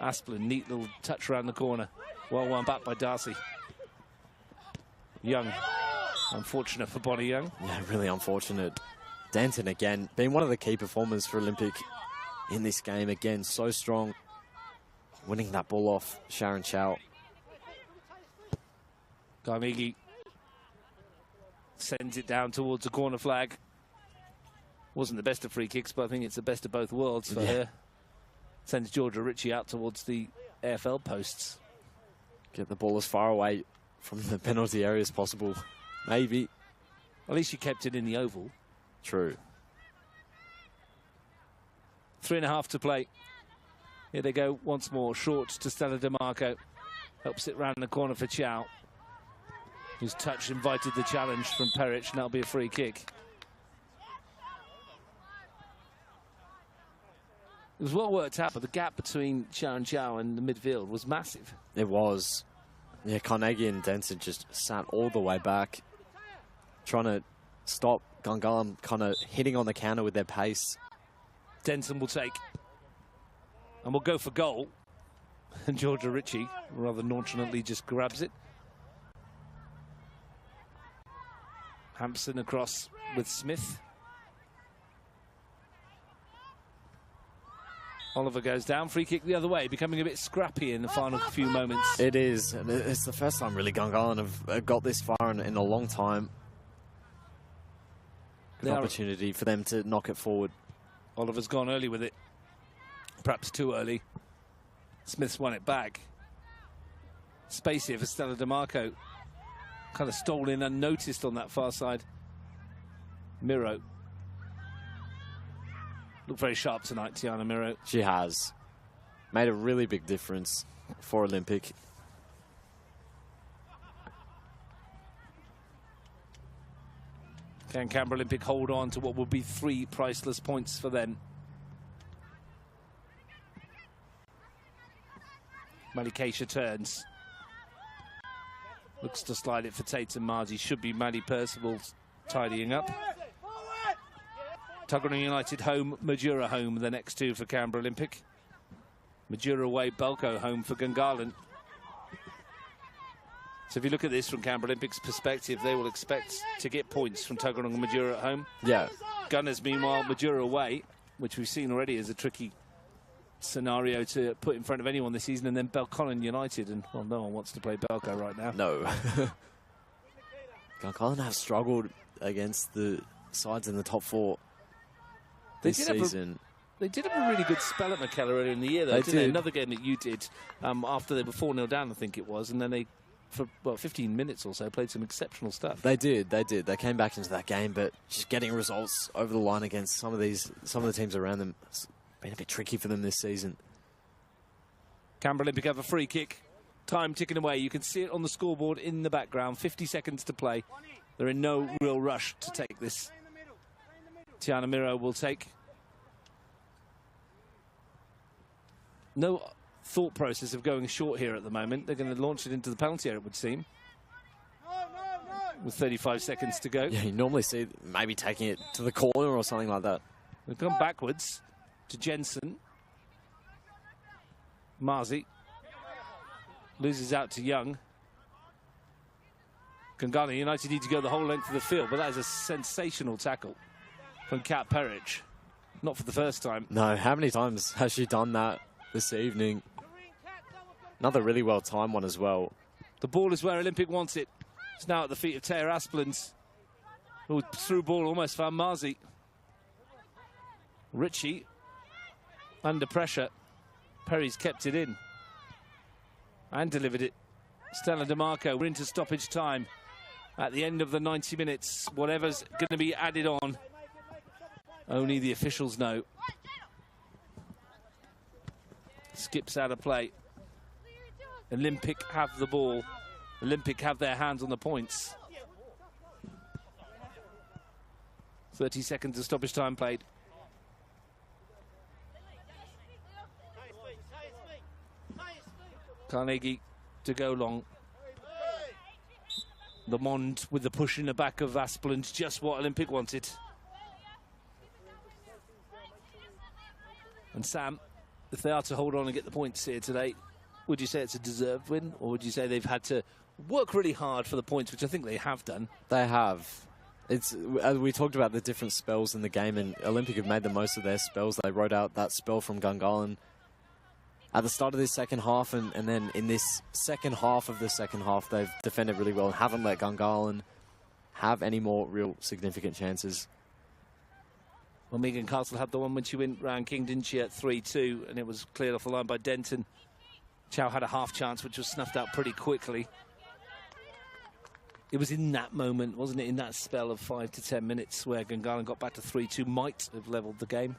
Aspland, neat little touch around the corner. Well won back by Darcy. Young. Unfortunate for Bonnie Young. Yeah, really unfortunate. Denton again, being one of the key performers for Olympic in this game. Again, so strong. Winning that ball off Sharon Chow. Carnegie sends it down towards the corner flag. Wasn't the best of free kicks, but I think it's the best of both worlds for her. Sends Georgia Ritchie out towards the AFL posts. Get the ball as far away from the penalty area as possible. Maybe. At least she kept it in the oval. True. 3.5 to play. Here they go once more. Short to Stella DeMarco. Helps it round the corner for Chow. Whose touch invited the challenge from Perich, and that'll be a free kick. It was well worked out, but the gap between Sharon Chow and the midfield was massive. It was. Yeah, Carnegie and Denton just sat all the way back, trying to stop Gungahlin kind of hitting on the counter with their pace. Denton will take. And will go for goal. And Georgia Ritchie rather nonchalantly just grabs it. Hampson across with Smith. Oliver goes down, free kick the other way, becoming a bit scrappy in the final few moments. It is, and it's the first time really Gungahlin have got this far in a long time. Good opportunity for them to knock it forward. Oliver's gone early with it, perhaps too early. Smith's won it back. Space here for Stella DeMarco. Kind of stole in unnoticed on that far side. Miro. Looked very sharp tonight, Tiana Miro. She has. Made a really big difference for Olympic. Can Canberra Olympic hold on to what will be 3 priceless points for them? Malikeisha turns. Looks to slide it for Tatum Marzi. Should be Maddie Percival tidying up. Tuggeranong United home, Majura home, the next 2 for Canberra Olympic. Majura away, Belko home for Gungahlin. So if you look at this from Canberra Olympic's perspective, they will expect to get points from Tuggeranong and Majura at home. Yeah. Gunners, meanwhile, Majura away, which we've seen already as a tricky scenario to put in front of anyone this season, and then Gungahlin United, and well, no one wants to play Belco right now. No. Gungahlin have struggled against the sides in the top 4 this season. They did have a really good spell at McKellar earlier in the year, though, didn't they? Another game that you did after they were 4-0 down, I think it was, and then they, for 15 minutes or so, played some exceptional stuff. They did. They came back into that game, but just getting results over the line against some of the teams around them has been a bit tricky for them this season. Canberra Olympic have a free kick. Time ticking away. You can see it on the scoreboard in the background. 50 seconds to play. They're in no real rush to take this. Tiana Miro will take. No thought process of going short here at the moment. They're going to launch it into the penalty area, it would seem. With 35 seconds to go. Yeah, you normally see maybe taking it to the corner or something like that. They've gone backwards to Jensen. Marzi loses out to Young. Gungahlin United need to go the whole length of the field, but that is a sensational tackle from Kat Perich. Not for the first time. No, how many times has she done that this evening? Another really well-timed one as well. The ball is where Olympic wants it. It's now at the feet of Taya Asplund, who through ball almost found Marzi. Ritchie under pressure. Perry's kept it in and delivered it. Stella DeMarco, we're into stoppage time. At the end of the 90 minutes, whatever's going to be added on, only the officials know. Skips out of play. Olympic have the ball. Olympic have their hands on the points. 30 seconds of stoppage time played. Carnegie to go long. Lamond with the push in the back of Asplund, just what Olympic wanted. And Sam, if they are to hold on and get the points here today, would you say it's a deserved win, or would you say they've had to work really hard for the points, which I think they have done? They have. It's, as we talked about the different spells in the game, and Olympic have made the most of their spells. They wrote out that spell from Gungahlin at the start of this second half, and then in this second half of the second half, they've defended really well and haven't let Gungahlin have any more real significant chances. Well, Megan Castle had the one when she went round King, didn't she, at 3-2, and it was cleared off the line by Denton. Chow had a half chance, which was snuffed out pretty quickly. It was in that moment, wasn't it, in that spell of 5 to 10 minutes where Gungahlin got back to 3-2, might have levelled the game.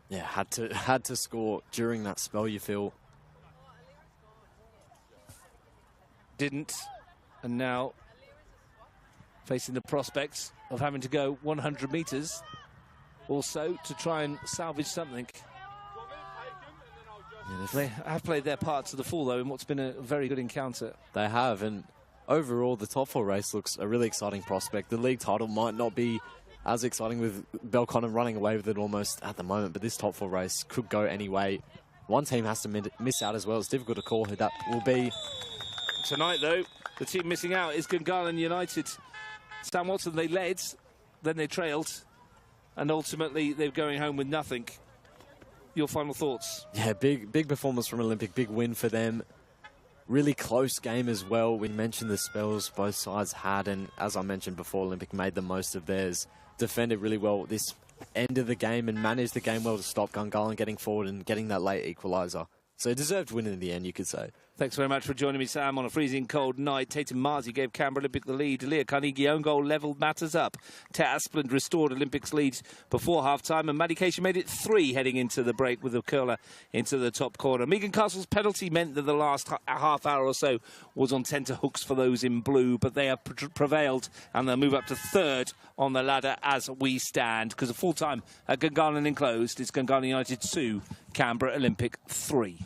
Yeah, had to score during that spell, you feel. Didn't, and now facing the prospects of having to go 100 metres also to try and salvage something. Yeah, they have played their part to the full, though, in what's been a very good encounter. They have, and overall, the top 4 race looks a really exciting prospect. The league title might not be as exciting with Belconnen running away with it almost at the moment, but this top 4 race could go any way. One team has to miss out as well. It's difficult to call who that will be. Tonight, though, the team missing out is Gungahlin United. Sam Watson, they led, then they trailed, and ultimately they're going home with nothing. Your final thoughts? Yeah, big performance from Olympic, big win for them. Really close game as well. We mentioned the spells both sides had, and as I mentioned before, Olympic made the most of theirs. Defended really well this end of the game and managed the game well to stop Gungahlin getting forward and getting that late equaliser. So deserved win in the end, you could say. Thanks very much for joining me, Sam, on a freezing cold night. Tatum Marzi gave Canberra Olympic the lead. Leah Carnegie own goal levelled matters up. Taya Asplund restored Olympic's lead before half-time, and Maddie Casey made it 3 heading into the break with a curler into the top corner. Megan Castle's penalty meant that the last half hour or so was on tenterhooks for those in blue, but they have prevailed, and they'll move up to 3rd on the ladder as we stand, because a full time at Gungahlin Enclosed is Gungahlin United 2, Canberra Olympic 3.